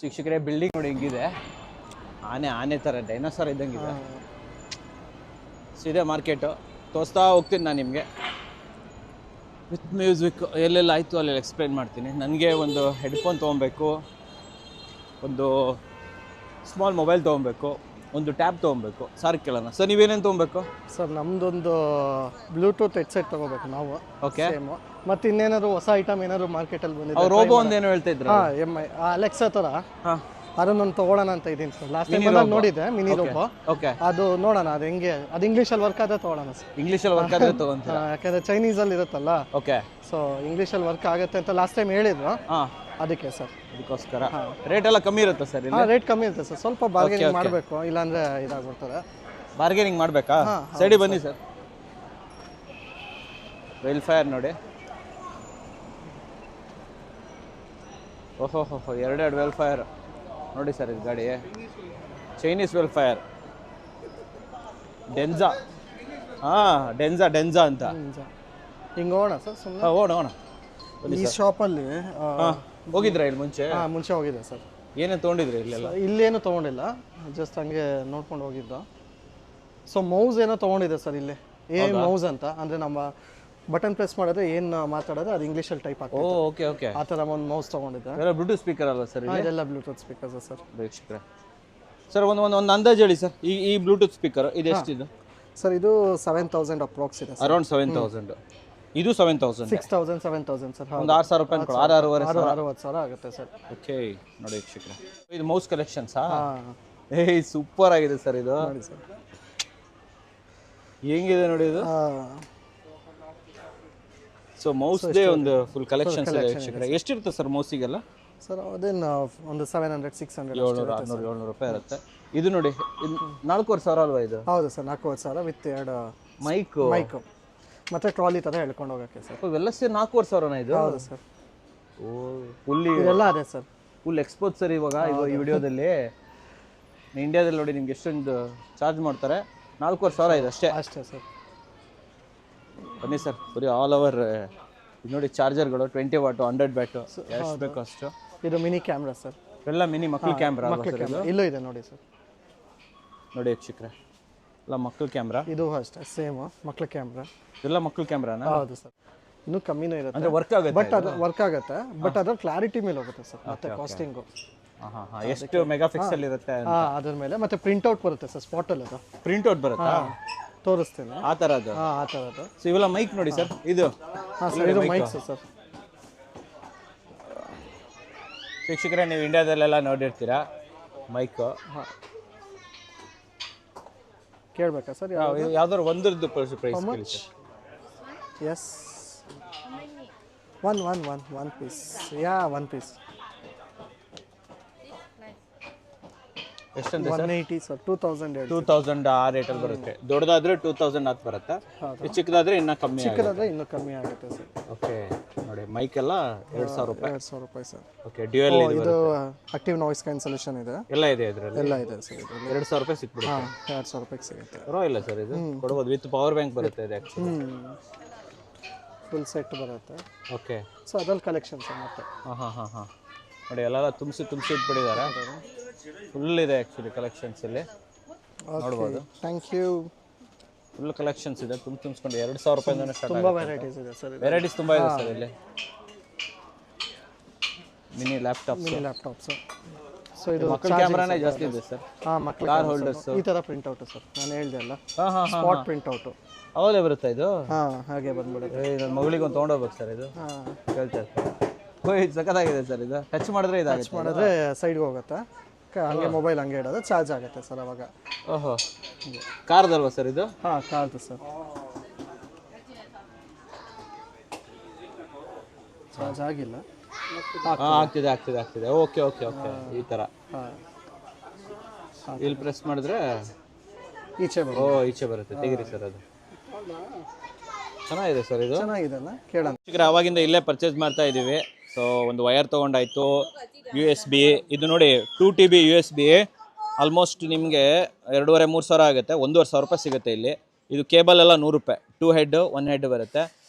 ಶಿಕ್ಷಕರೇ ಬಿಲ್ಡಿಂಗ್ ನೋಡಿ ಹಿಂಗಿದೆ, ಆನೆ ಥರ ಡೈನೋಸಾರ್ ಇದ್ದಂಗಿದೆ. ಇದೆ ಮಾರ್ಕೆಟು, ತೋರಿಸ್ತಾ ಹೋಗ್ತೀನಿ ನಾನು ನಿಮಗೆ ವಿತ್ ಮ್ಯೂಸಿಕ್. ಎಲ್ಲೆಲ್ಲ ಆಯಿತು ಅಲ್ಲೆಲ್ಲ ಎಕ್ಸ್ಪ್ಲೈನ್ ಮಾಡ್ತೀನಿ. ನನಗೆ ಒಂದು ಹೆಡ್ಫೋನ್ ತೊಗೊಬೇಕು, ಒಂದು ಸ್ಮಾಲ್ ಮೊಬೈಲ್ ತೊಗೊಬೇಕು, ಒಂದು ಟ್ಯಾಬ್ ತೊಗೊಬೇಕು. ಸರ್ ಕೇಳೋಣ ಸರ್, ನೀವೇನೇನು ತೊಗೊಬೇಕು? ಸರ್ ನಮ್ದೊಂದು ಬ್ಲೂಟೂತ್ ಹೆಡ್ಸೆಟ್ ತೊಗೋಬೇಕು ನಾವು. ಓಕೆ. ಮತ್ತೆ ಇನ್ನೇನಾದ್ರು ಹೊಸ ಐಟಮ್ ಏನಾದ್ರು ಮಾರ್ಕೆಟಲ್ಲಿ ಬಂದಿದೆ? ಅವ್ರು ರೋಬೋ ಒಂದೇನು ಹೇಳ್ತಾ ಇದ್ರು. ಹಾಂ, MI ಅಲೆಕ್ಸಾ ಥರ ಹಾಂ, ಅದನ್ನೊಂದು ತೊಗೊಳ್ಳೋಣ ಅಂತ ಇದ್ದೀನಿ ಸರ್. ಲಾಸ್ಟ್ ಟೈಮ್ ಬಂದಾಗ ನೋಡಿದ್ದೆ ಮಿನಿ ರೋಬೋ. ಓಕೆ. ಅದು ನೋಡೋಣ, ಅದು ಹೆಂಗೆ, ಅದು ಇಂಗ್ಲೀಷಲ್ಲಿ ವರ್ಕ್ ಆದರೆ ತೊಗೊಳ್ಳೋಣ ಸರ್. ಇಂಗ್ಲೀಷಲ್ಲಿ ವರ್ಕ್ ಆದರೆ ತೊಗೊಂತೀರ? ಯಾಕಂದರೆ ಚೈನೀಸಲ್ಲಿ ಇರುತ್ತಲ್ಲ. ಓಕೆ. ಸೊ ಇಂಗ್ಲೀಷಲ್ಲಿ ವರ್ಕ್ ಆಗುತ್ತೆ ಅಂತ ಲಾಸ್ಟ್ ಟೈಮ್ ಹೇಳಿದ್ರು. ಹಾಂ, ಅದಕ್ಕೆ ಸರ್. ಅದಕ್ಕೋಸ್ಕರ ರೇಟ್ ಎಲ್ಲ ಕಮ್ಮಿ ಇರುತ್ತೆ ಸರ್ ಇಲ್ಲಿ? ಹಾಂ, ರೇಟ್ ಕಮ್ಮಿ ಇರುತ್ತೆ ಸರ್. ಸ್ವಲ್ಪ ಬಾರ್ಗೇನಿಂಗ್ ಮಾಡಬೇಕು, ಇಲ್ಲಾಂದರೆ ಇದಾಗ್ಬಿಡ್ತಾರೆ. ಬಾರ್ಗೇನಿಂಗ್ ಮಾಡಬೇಕಾ? ಸೈಡಿ ಬನ್ನಿ ಸರ್. ವೆಲ್ಫೇರ್ ನೋಡಿ. ಓಹೋ ಹೋ, ಎರಡೆರಡು ವೆಲ್ಫೇರ್ ನೋಡಿ ಸರ್. ಇದು ಗಾಡಿ ಚೈನೀಸ್ ವೆಲ್ಫೇರ್, ಡೆನ್ಜಾ. ಹಾಂ, ಡೆನ್ಜಾ ಅಂತ. ಹಿಂಗೆ ಹೋಗೋಣ ಸರ್ ಸುಮ್ಮನೆ. ಹೋಗೋಣ. ಈ ಶಾಪಲ್ಲಿ ಹೋಗಿದ್ರಾ ಇಲ್ಲಿ ಮುಂಚೆ? ಮುಂಚೆ ಹೋಗಿದೆ ಸರ್. ಏನೇನು ತೊಗೊಂಡಿದ್ರಿ ಇಲ್ಲೆಲ್ಲ? ಇಲ್ಲೇನು ತೊಗೊಂಡಿಲ್ಲ, ಜಸ್ಟ್ ಹಂಗೆ ನೋಡ್ಕೊಂಡು ಹೋಗಿದ್ದು. ಸೊ ಮೌಸ್ ಏನೋ ತೊಗೊಂಡಿದೆ ಸರ್ ಇಲ್ಲಿ, ಮೌಸ್ ಅಂತ. ಅಂದರೆ ನಮ್ಮ ಬಟನ್ ಪ್ರೆಸ್ ಮಾಡಿದ್ರೆ ಏನು ಮಾತಾಡೋದು ಅದು ಇಂಗ್ಲೀಷಲ್ಲಿ ಟೈಪ್ ಆಗ್ತದೆ. Okay okay. ಆ ಥರ ಒಂದು ಮೌಸ್ ತೊಗೊಂಡಿದ್ದೆ. ಎಲ್ಲ ಬ್ಲೂಟೂತ್ ಸ್ಪೀಕರ್ ಅಲ್ಲ ಸರ್? ಇದೆಲ್ಲ ಬ್ಲೂಟೂತ್ ಸ್ಪೀಕರ್ಸ್ ಸರ್. ವೀಕ್ಷಕರೇ ಸರ್, ಒಂದು ಅಂದಾಜು ಹೇಳಿ ಸರ್, ಈ ಬ್ಲೂಟೂತ್ ಸ್ಪೀಕರ್ ಇದು ಎಷ್ಟಿದು ಸರ್? ಇದು 7,000 ಅಪ್ರಾಕ್ಸ್ ಇದೆ. ಅರೌಂಡ್ 7,000. ಇದು 7,000. 6,000 7,000 ಸರ್. ಒಂದು 6,000 ರೂಪಾಯಿ ಕೊಡು. 60,000 ಆಗುತ್ತೆ ಸರ್. ಓಕೆ. ನೋಡಿ ವೀಕ್ಷಕರೇ, ಇದು ಮೌಸ್ ಕಲೆಕ್ಷನ್ಸಾ? ಸೂಪರ್ ಆಗಿದೆ ಸರ್ ಇದು. ನೋಡಿ ಸರ್ ಹೆಂಗಿದೆ ನೋಡಿ ಇದು. ಸೊ ಮೌಸ್ದೇ ಒಂದು ಫುಲ್ ಕಲೆಕ್ಷನ್ಸ್ ಇದೆ ವೀಕ್ಷಕರೇ. ಎಷ್ಟಿರುತ್ತೆ ಸರ್ ಮೌಸಿಗೆಲ್ಲ? ಸರ್ ಅದೇನು ಒಂದು 700 600 700 600 700 ರೂಪಾಯಿ ಇರುತ್ತೆ. ಇದು ನೋಡಿ, 4,500 ಅಲ್ವಾ ಇದು? ಹೌದು ಸರ್, 4,500 ವಿತ್ 2 ಮೈಕು ಮತ್ತೆ ಟ್ರಾಲಿ ಥರ ಹೇಳ್ಕೊಂಡು ಹೋಗೋಕ್ಕೆ ಸರ್. ಇವೆಲ್ಲ ಸೇರಿ 4,500 ಇದು? ಹೌದು ಸರ್. ಫುಲ್ ಇದೆಲ್ಲ ಅದೇ ಸರ್, ಫುಲ್ ಎಕ್ಸ್ಪೋಸ್ ಸರ್. ಇವಾಗ ಈ ವಿಡಿಯೋದಲ್ಲಿ ಇಂಡಿಯಾದಲ್ಲಿ ನೋಡಿ ನಿಮ್ಗೆ ಎಷ್ಟೊಂದು ಚಾರ್ಜ್ ಮಾಡ್ತಾರೆ. 4,500 ಇದೆ ಅಷ್ಟೇ. ಅಷ್ಟೇ ಸರ್. ಬನ್ನಿ ಸರ್, ಬರೀ ಆಲ್ ಓವರ್ ನೋಡಿ ಚಾರ್ಜರ್ಗಳು 20 ವಾಟು 100 ಬ್ಯಾಟು ಎಷ್ಟು ಬೇಕು ಅಷ್ಟು. ಇದು ಮಿನಿ ಕ್ಯಾಮ್ರಾ ಸರ್. ಎಲ್ಲ ಮಿನಿ ಮಕ್ಕಳ ಕ್ಯಾಮ್ರಾ ಇಲ್ಲೂ ಇದೆ ನೋಡಿ ಸರ್. ನೋಡಿ ವೀಕ್ಷಕರೇ, ಎಲ್ಲ ಮಕ್ಕಳ ಕ್ಯಾಮ್ರಾ. ಇದು ಅಷ್ಟೇ ಸೇಮ್ ಮಕ್ಕಳ ಕ್ಯಾಮ್ರಾ. ಎಲ್ಲ ಮಕ್ಕಳ ಕ್ಯಾಮ್ರಾನ? ಹೌದು ಸರ್. ಇನ್ನೂ ಕಮ್ಮಿನೂ ಇರುತ್ತೆ. ಅಂದರೆ ವರ್ಕ್ ಆಗುತ್ತೆ? ಬಟ್ ಅದು ವರ್ಕ್ ಆಗುತ್ತೆ, ಬಟ್ ಅದರ ಕ್ಲಾರಿಟಿ ಮೇಲೆ ಹೋಗುತ್ತೆ ಸರ್. ಮತ್ತೆ ಕಾಸ್ಟಿಂಗು ಎಷ್ಟು ಮೆಗಾ ಪಿಕ್ಸೆಲ್ ಇರುತ್ತೆ ಅದ್ರ ಮೇಲೆ. ಮತ್ತೆ ಪ್ರಿಂಟ್ಔಟ್ ಬರುತ್ತೆ ಸರ್ ಸ್ಪಾಟಲ್ಲಿ. ಅದು ಪ್ರಿಂಟ್ಔಟ್ ಬರುತ್ತಾ? ತೋರಿಸ್ತೇನೆ ಆ ಥರದ್ದು. ಆ ಥರದ್ದು. ಸೊ ಇವೆಲ್ಲ ಮೈಕ್ ನೋಡಿ ಸರ್. ಇದು ಇದು ಮೈಕ್ಸ್ ಸರ್. ಶಿಕ್ಷಕರೇ, ನೀವು ಇಂಡಿಯಾದಲ್ಲೆಲ್ಲ ನೋಡಿರ್ತೀರಾ ಮೈಕು. ಕೇಳಬೇಕಾ ಸರ್? ಯಾವ್ದಾದ್ರು ಒಂದರದ್ದು ಪ್ರೈಸ್ ಕೇಳಿ sir. Yes, one piece. One piece ಎಷ್ಟಂತ? 180 ಸರ್. 2,000 ಆ ರೇಟಲ್ಲಿ ಬರುತ್ತೆ. ದೊಡ್ಡದಾದ್ರೆ 2,000 ಹತ್ತು ಬರುತ್ತೆ. ಚಿಕ್ಕದಾದ್ರೆ ಇನ್ನೂ ಕಮ್ಮಿ. ಚಿಕ್ಕದಾದ್ರೆ ಇನ್ನೂ ಕಮ್ಮಿ ಆಗುತ್ತೆ ಸರ್. ಓಕೆ. ನೋಡಿ ಮೈಕ್ ಎಲ್ಲ 2,000 ರೂಪಾಯಿ. 2,000 ರೂಪಾಯಿ ಸರ್. ಓಕೆ. ಡ್ಯೂಯಲ್ ಇದು ಆಕ್ಟಿವ್ ನಾಯ್ಸ್ ಕ್ಯಾನ್ಸಲೇಷನ್ ಇದೆ. ಎಲ್ಲ ಇದೆ ಇದರಲ್ಲಿ? ಎಲ್ಲ ಇದೆ ಸರ್. 2,000 ರೂಪಾಯಿ ಸಿಕ್ಬಿಡುತ್ತೆ. 2,000 ರೂಪಾಯಿಗೆ ಸಿಗುತ್ತೆ. ಪರವಾಗಿಲ್ಲ ಸರ್, ಇದು ಕೊಡ್ಬೋದು. ವಿತ್ ಪವರ್ ಬ್ಯಾಂಕ್ ಬರುತ್ತೆ ಇದು ಆ್ಯಕ್ಚುಲಿ. ಫುಲ್ ಸೆಟ್ ಬರುತ್ತೆ. ಓಕೆ. ಸೊ ಅದ್ರಲ್ಲಿ ಕಲೆಕ್ಷನ್ ಸರ್. ಮತ್ತೆ ಹಾಂ ನೋಡಿ ಎಲ್ಲ ತುಂಬಿಸಿ ಇಟ್ಬಿಟ್ಟಿದ್ದಾರೆ. ಫುಲ್ ಇದೆ ಆ್ಯಕ್ಚುಲಿ ಕಲೆಕ್ಷನ್ಸ್ ಇಲ್ಲಿ ನೋಡ್ಬೋದು. Thank you. ಫುಲ್ ಕಲೆಕ್ಷನ್ಸ್ ಇದೆ. ತುಂಬಿಸ್ಕೊಂಡು 2,000 ರೂಪಾಯಿಂದ ಸ್ಟಾರ್ಟ್. ತುಂಬ ವೆರೈಟೀಸ್ ಇದೆ ಸರ್. ವೆರೈಟೀಸ್ ತುಂಬ ಇದೆ ಸರ್ ಇಲ್ಲಿ. Mini laptops. ಸೊ ಇದು ಮಕ್ಕಳ ಕ್ಯಾಮ್ರಾನೇ ಜಾಸ್ತಿ ಇದೆ ಸರ್. ಮಕ್ಕಳ ಕಾರ್ ಹೋಲ್ಡರ್ಸ್. ಈ ಥರ ಪ್ರಿಂಟ್ಔಟ್ ಸರ್. ನಾನು ಹೇಳ್ದೆ ಅಲ್ಲ, ಹಾಂ ಸ್ಪಾಟ್ ಪ್ರಿಂಟ್ಔಟು. ಅವಲೇ ಬರುತ್ತಾ ಇದು? ಹಾಗೆ ಬಂದ್ಬಿಡುತ್ತೆ. ನನ್ನ ಮಗಳಿಗೆ ಒಂದು ತೊಗೊಂಡೋಗ್ಬೇಕು ಸರ್ ಇದು. ಕೇಳ್ತಾ ಇದು ಸಖತ್ತಾಗಿದೆ ಸರ್. ಇದು ಟಚ್ ಮಾಡಿದ್ರೆ ಇದಾಗುತ್ತೆ. ಮಾಡಿದ್ರೆ ಸೈಡ್ಗೆ ಹೋಗುತ್ತೆ. ಹಂಗೆ ಮೊಬೈಲ್ ಹಂಗೆ ಇಡೋದು, ಚಾರ್ಜ್ ಆಗುತ್ತೆ ಸರ್ ಅವಾಗ. ಓಹೋ, ಕಾರ್ದಲ್ವಾ ಸರ್ ಇದು? ಕಾರ್ದು ಸರ್. ಚಾರ್ಜ್ ಆಗಿಲ್ಲ. ಆಗ್ತಿದೆ. ಓಕೆ. ಈ ಥರ ಇಲ್ಲಿ ಪ್ರೆಸ್ ಮಾಡಿದ್ರೆ ಈಚೆ ಬರುತ್ತೆ. ತೆಗಿರಿ ಸರ್. ಅದು ಚೆನ್ನಾಗಿದೆ ಸರ್. ಇದು ಚೆನ್ನಾಗಿದೆಲ್ಲ ಕೇಳೋಣ. ಅವಾಗಿಂದ ಇಲ್ಲೇ ಪರ್ಚೇಸ್ ಮಾಡ್ತಾ ಇದ್ದೀವಿ. ಸೊ ಒಂದು ವಯರ್ ತೊಗೊಂಡಾಯ್ತು, USB. ಇದು ನೋಡಿ 2 TB USB. ಆಲ್ಮೋಸ್ಟ್ ನಿಮಗೆ 2,500-3,000 ಆಗುತ್ತೆ. 1,500 ರೂಪಾಯಿ ಸಿಗುತ್ತೆ ಇಲ್ಲಿ. ಇದು ಕೇಬಲ್ ಎಲ್ಲ 100 ರೂಪಾಯಿ. 2 ಹೆಡ್ 1 ಹೆಡ್ ಬರುತ್ತೆ.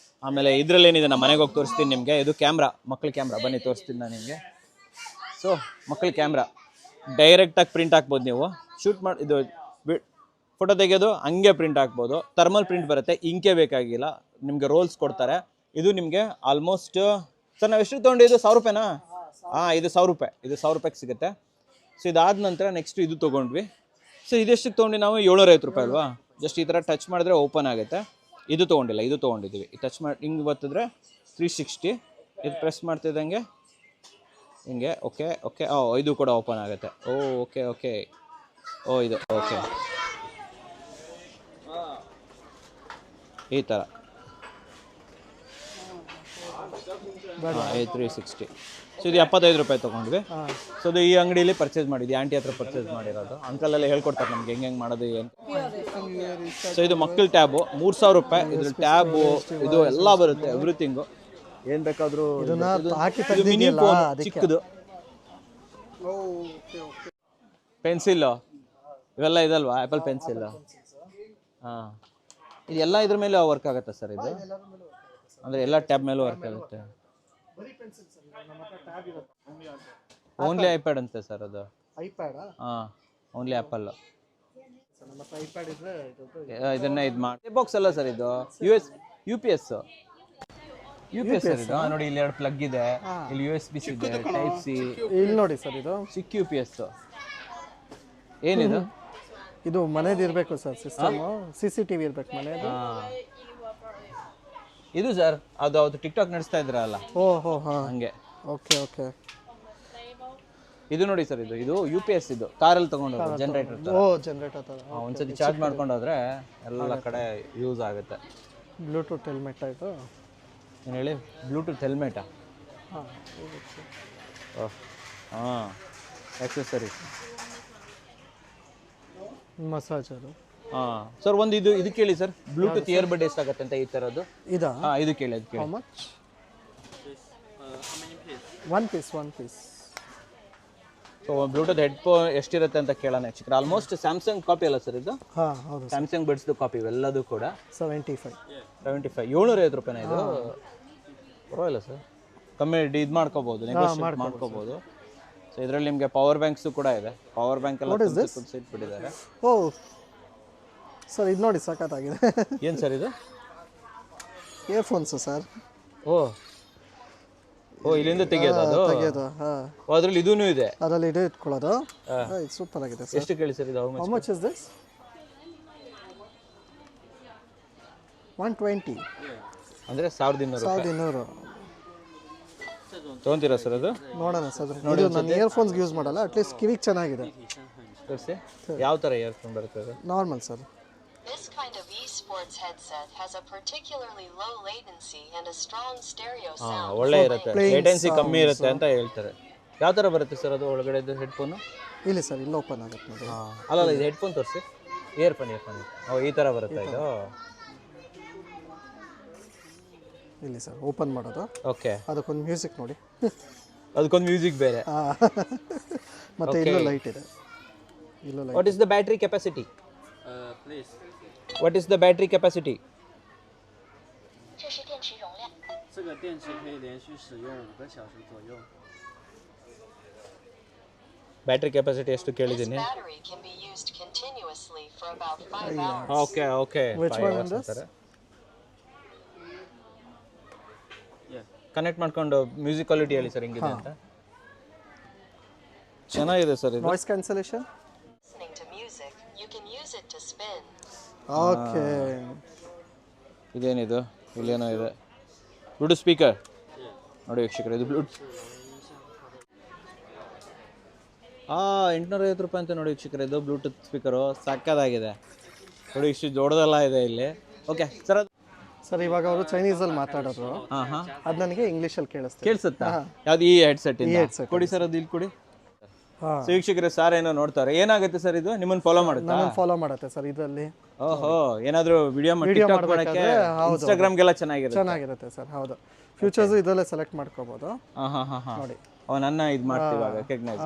ಆಮೇಲೆ ಇದರಲ್ಲಿ ಏನಿದೆ ನಾನು ಮನೆಗೆ ಹೋಗಿ ತೋರಿಸ್ತೀನಿ ನಿಮಗೆ. ಇದು ಕ್ಯಾಮ್ರಾ, ಮಕ್ಕಳ ಕ್ಯಾಮ್ರಾ, ಬನ್ನಿ ತೋರಿಸ್ತೀನಿ ನಾನು ನಿಮಗೆ. ಸೊ ಮಕ್ಕಳ ಕ್ಯಾಮ್ರಾ ಡೈರೆಕ್ಟಾಗಿ ಪ್ರಿಂಟ್ ಹಾಕ್ಬೋದು ನೀವು. ಶೂಟ್ ಮಾಡಿ ಇದು ಫೋಟೋ ತೆಗೆಯೋದು ಹಂಗೆ ಪ್ರಿಂಟ್ ಹಾಕ್ಬೋದು. ಥರ್ಮಲ್ ಪ್ರಿಂಟ್ ಬರುತ್ತೆ, ಇಂಕೆ ಬೇಕಾಗಿಲ್ಲ. ನಿಮಗೆ ರೋಲ್ಸ್ ಕೊಡ್ತಾರೆ. ಇದು ನಿಮಗೆ ಆಲ್ಮೋಸ್ಟ್ ಸರ್ ನಾವು ಎಷ್ಟು ತೊಗೊಂಡಿದ್ದು 1000 ರೂಪಾಯಿನಾ? ಹಾಂ, ಇದು 1000 ರೂಪಾಯಿ. ಇದು 1000 ರೂಪಾಯಿಗೆ ಸಿಗುತ್ತೆ. ಸೊ ಇದಾದ ನಂತರ ನೆಕ್ಸ್ಟ್ ಇದು ತೊಗೊಂಡ್ವಿ. ಸೊ ಇದೆಷ್ಟಕ್ಕೆ ತೊಗೊಂಡು ನಾವು 750 ರೂಪಾಯಿ ಅಲ್ವಾ? ಜಸ್ಟ್ ಈ ಥರ ಟಚ್ ಮಾಡಿದ್ರೆ ಓಪನ್ ಆಗುತ್ತೆ. ಇದು ತೊಗೊಂಡಿಲ್ಲ, ಇದು ತೊಗೊಂಡಿದ್ದೀವಿ. ಟಚ್ ಮಾಡಿ ಹಿಂಗೆ ಬತ್ತಿದ್ರೆ 360. ಇದು ಪ್ರೆಸ್ ಮಾಡ್ತಿದ್ದಂಗೆ ಹಿಂಗೆ ಓಕೆ ಓಕೆ. ಇದು ಕೂಡ ಓಪನ್ ಆಗುತ್ತೆ. Okay okay. ಇದು ಓಕೆ, ಈ ಥರ 360. ಸೊ ಇದು 75 ರೂಪಾಯಿ ತೊಗೊಂಡ್ವಿ. ಸೊ ಇದು ಈ ಅಂಗಡಿಯಲ್ಲಿ ಪರ್ಚೇಸ್ ಮಾಡಿದ್ವಿ, ಆಂಟಿ ಹತ್ರ ಪರ್ಚೇಸ್ ಮಾಡಿರೋದು. ಅಂಕಲೆಲ್ಲ ಹೇಳ್ಕೊಡ್ತಾರೆ ನಮ್ಗೆ ಹೆಂಗೆ ಮಾಡೋದು ಏನು. ಸೊ ಇದು ಮಕ್ಕಳ ಟ್ಯಾಬು 3000 ರೂಪಾಯಿ. ಇದ್ರಲ್ಲಿ ಟ್ಯಾಬು ಇದು ಎಲ್ಲ ಬರುತ್ತೆ, ಎವ್ರಿಥಿಂಗು ಏನು ಬೇಕಾದರೂ. ಮಿನಿ ಫೋನ್ ಚಿಕ್ಕದು, ಪೆನ್ಸಿಲ್ಲು ಇವೆಲ್ಲ ಇದಲ್ವಾ, ಆ್ಯಪಲ್ ಪೆನ್ಸಿಲ್ಲು. ಹಾಂ, ಇದೆಲ್ಲ ಇದ್ರ ಮೇಲೆ ವರ್ಕ್ ಆಗುತ್ತೆ ಸರ್. ಇದು ಅಂದರೆ ಎಲ್ಲ ಟ್ಯಾಬ್ ಮೇಲೂ ವರ್ಕ್ ಆಗುತ್ತೆ. ಓನ್ಲಿ ಐಪ್ಯಾಡ್ ಅಂತೆ ಸರ್ ಅದು. ಹಾಂ, ಓನ್ಲಿ ಆ್ಯಪಲ್. ಇದನ್ನ ಇದು ಮಾಡಿ ಬಾಕ್ಸ್ ಅಲ್ಲ ಸರ್ ಇದು. UPS ಸರ್ ಇದು. ನೋಡಿ ಇಲ್ಲಿ 2 ಪ್ಲಗ್ ಇದೆ, ಇಲ್ಲಿ USB ಇದೆ, ಟೈಪ್ ಸಿ. ಇಲ್ಲಿ ನೋಡಿ ಸರ್, ಇದು ಚಿಕ್ಕ UPS. ಏನಿದು? ಇದು ಮನೇದು ಇರಬೇಕು ಸರ್, ಸಿಸ್ಟಮ್ CCTV ಇರಬೇಕು ಮನೇದು. ಇದು ಸರ್ ಅದು ಟಿಕ್ಟಾಕ್ ನಡೆಸ್ತಾ ಇದ್ರಲ್ಲ, ಓಹೋ ಹಾಂ, ಹಂಗೆ. Okay okay. ಇದು ನೋಡಿ ಸರ್, ಇದು UPS. ಇದು ಕಾರಲ್ಲಿ ತಗೊಂಡೋದು ಜನರೇಟರ್. ಜನರೇಟರ್ ಥರ. ಒಂದ್ಸತಿ ಚಾರ್ಜ್ ಮಾಡ್ಕೊಂಡೋದ್ರೆ ಎಲ್ಲ ಕಡೆ ಯೂಸ್ ಆಗುತ್ತೆ. ಬ್ಲೂಟೂತ್ ಹೆಲ್ಮೆಟ್ ಆಯಿತು. ಏನು ಹೇಳಿ? ಬ್ಲೂಟೂತ್ ಹೆಲ್ಮೆಟಾ? ಹಾಂ ಹಾಂ, ಆಕ್ಸೆಸರೀಸ್, ಮಸಾಜರು. ಹಾಂ ಸರ್. ಒಂದು ಇದು ಕೇಳಿ ಸರ್, ಬ್ಲೂಟೂತ್ ಇಯರ್ಬಡ್ ಎಷ್ಟಾಗುತ್ತೆ ಅಂತ ಈ ಥರದ್ದು. ಇದಾ? ಹಾಂ, ಇದು ಕೇಳಿ, ಅದು ಕೇಳಿ. How much? One piece. So Bluetooth headphone ಎಷ್ಟಿರುತ್ತೆ ಅಂತ ಕೇಳೋಣ ಚಿಕ್ಕ. ಆಲ್ಮೋಸ್ಟ್ ಸ್ಯಾಮ್ಸಂಗ್ ಕಾಪಿ ಅಲ್ಲ ಸರ್ ಇದು? ಹಾಂ ಹೌದು, ಸ್ಯಾಮ್ಸಂಗ್ ಬಡ್ಸ್ದು ಕಾಪಿ ಇವೆಲ್ಲದು ಕೂಡ. 75. 750 ರೂಪಾಯಿನ ಇದು? ಪರವಾಗಿಲ್ಲ ಸರ್, ಕಮ್ಮಿ ಇದು ಮಾಡ್ಕೋಬೋದು, ನೆಗೋಷಿಯೇಟ್ ಮಾಡ್ಕೋಬೋದು. ಸೊ ಇದರಲ್ಲಿ ನಿಮಗೆ ಪವರ್ ಬ್ಯಾಂಕ್ಸು ಕೂಡ ಇದೆ. ಪವರ್ ಬ್ಯಾಂಕ್ ಎಲ್ಲ ಇಟ್ಬಿಟ್ಟಿದ್ದಾರೆ. ಓ ಸರ್, ಇದು ನೋಡಿ ಸಖತ್ತಾಗಿದೆ. ಏನು ಸರ್ ಇದು? Earphones sir. ಇಲ್ಲಿಂದ ತೆಗೆಯೋದು. ಹಾಂ, ಅದ್ರಲ್ಲಿ ಇದೂ ಇದೆ. ಅದರಲ್ಲಿ ಇದು ಇಟ್ಕೊಳ್ಳೋದು. ಇದು ಸೂಪರ್ ಆಗಿದೆ ಸರ್. ಎಷ್ಟು ಕೇಳಿ ಸರ್ ಇದು? How much is this? 120. ಅಂದರೆ 1200 ತೊಗೊಂತೀರಾ ಸರ್ ಅದು? ನೋಡೋಣ ಸರ್. ನೋಡಿ, ನಾನು ಇಯರ್ಫೋನ್ಸ್ಗೆ ಯೂಸ್ ಮಾಡಲ್ಲ, ಅಟ್ಲೀಸ್ಟ್ ಕಿವಿಗೆ ಚೆನ್ನಾಗಿದೆ. ತೋರಿಸಿ, ಯಾವ ಥರ ಇಯರ್ಫೋನ್ ಬರ್ತದೆ? Normal sir. This kind of esports headset has a particularly low latency and a strong stereo sound. ಒಳ್ಳೆ ಇರುತ್ತೆ, ಲೇಟೆನ್ಸಿ ಕಮ್ಮಿ ಇರುತ್ತೆ ಅಂತ ಹೇಳ್ತಾರೆ. ಯಾವ ಥರ ಬರುತ್ತೆ ಸರ್ ಅದು ಒಳಗಡೆ ಹೆಡ್ಫೋನು? ಇಲ್ಲಿ ಸರ್, ಇಲ್ಲಿ ಓಪನ್ ಆಗುತ್ತೆ ನೋಡಿ. ಅಲ್ಲ, ಇದು ಹೆಡ್ಫೋನ್ ತೋರಿಸಿ. ಇಯರ್ಫೋನ್ ಈ ಥರ ಬರುತ್ತೆ ಇದು. ಇಲ್ಲಿ ಸರ್ ಓಪನ್ ಮಾಡೋದು. ಓಕೆ, ಅದಕ್ಕೊಂದು ಮ್ಯೂಸಿಕ್ ನೋಡಿ. ಅದಕ್ಕೊಂದು ಮ್ಯೂಸಿಕ್ ಬೇರೆ. ಮತ್ತೆ ಇಲ್ಲೂ ಲೈಟ್ ಇದೆ. What is the battery capacity? What is the battery capacity? 这是电池容量。这个电池可以连续使用5个小时左右。ಬ್ಯಾಟ್ರಿ ಕೆಪಾಸಿಟಿ ಎಷ್ಟು This ಕೇಳಿದ್ದೀನಿ? battery can be used continuously for about 5 hours. Okay. Which one is this? Connect ಮಾಡ್ಕೊಂಡು ಮ್ಯೂಸಿಕ್ ಕ್ವಾಲಿಟಿ ಹೇಳಿ ಸರ್ ಹೆಂಗಿದೆ ಅಂತ. ಚೆನ್ನಾಗಿದೆ ಸರ್ ಇದು. Voice cancellation. Listening to music, you can use it to spin. Okay. ಇದೇನಿದು? ಇಲ್ಲೇನೋ ಇದೆ, ಬ್ಲೂಟೂತ್ ಸ್ಪೀಕರ್. ನೋಡಿ ವೀಕ್ಷಕರು, ಇದು ಬ್ಲೂಟೂತ್. 850 ರೂಪಾಯಿ ಅಂತ ನೋಡಿ ವೀಕ್ಷಕರು, ಇದು ಬ್ಲೂಟೂತ್ ಸ್ಪೀಕರು. ಸಾಕಾಗಿದೆ ನೋಡಿ, ಇಷ್ಟು ದೊಡ್ಡದೆಲ್ಲ ಇದೆ ಇಲ್ಲಿ. ಓಕೆ ಸರ್, ಸರ್ ಇವಾಗ ಅವರು ಚೈನೀಸಲ್ಲಿ ಮಾತಾಡೋರು. ಹಾಂ, ಅದು ನನಗೆ ಇಂಗ್ಲೀಷಲ್ಲಿ ಕೇಳಿಸ್ತು. ಕೇಳಿಸುತ್ತಾ? ಯಾವ್ದು? ಈ ಹೆಡ್ಸೆಟ್ ಕೊಡಿ ಸರ್, ಅದು ಇಲ್ಲಿ ಕೊಡಿ. ಹಾಂ, ವೀಕ್ಷಕರೇ, ಸಾರ್ ಏನೋ ನೋಡ್ತಾರೆ. ಏನಾಗುತ್ತೆ ಸರ್ ಇದು? ನಿಮ್ಮನ್ನು ಫಾಲೋ ಮಾಡುತ್ತಾ? ನಮ್ಮನ್ನು ಫಾಲೋ ಮಾಡುತ್ತೆ ಸರ್ ಇದರಲ್ಲಿ. ಓಹೋ, ಏನಾದರೂ ವಿಡಿಯೋ ಮಾಡೋಕ್ಕೆ ಇನ್ಸ್ಟಾಗ್ರಾಮ್ಗೆಲ್ಲ ಚೆನ್ನಾಗಿರುತ್ತೆ ಸರ್. ಹೌದು, ಫ್ಯೂಚರ್ಸು ಇದರಲ್ಲೇ ಸೆಲೆಕ್ಟ್ ಮಾಡ್ಕೋಬೋದು. ಹಾಂ ನೋಡಿ, ನನ್ನ ಇದು ಮಾಡ್ತೀವಿ ರೆಕಗ್ನೈಸ್.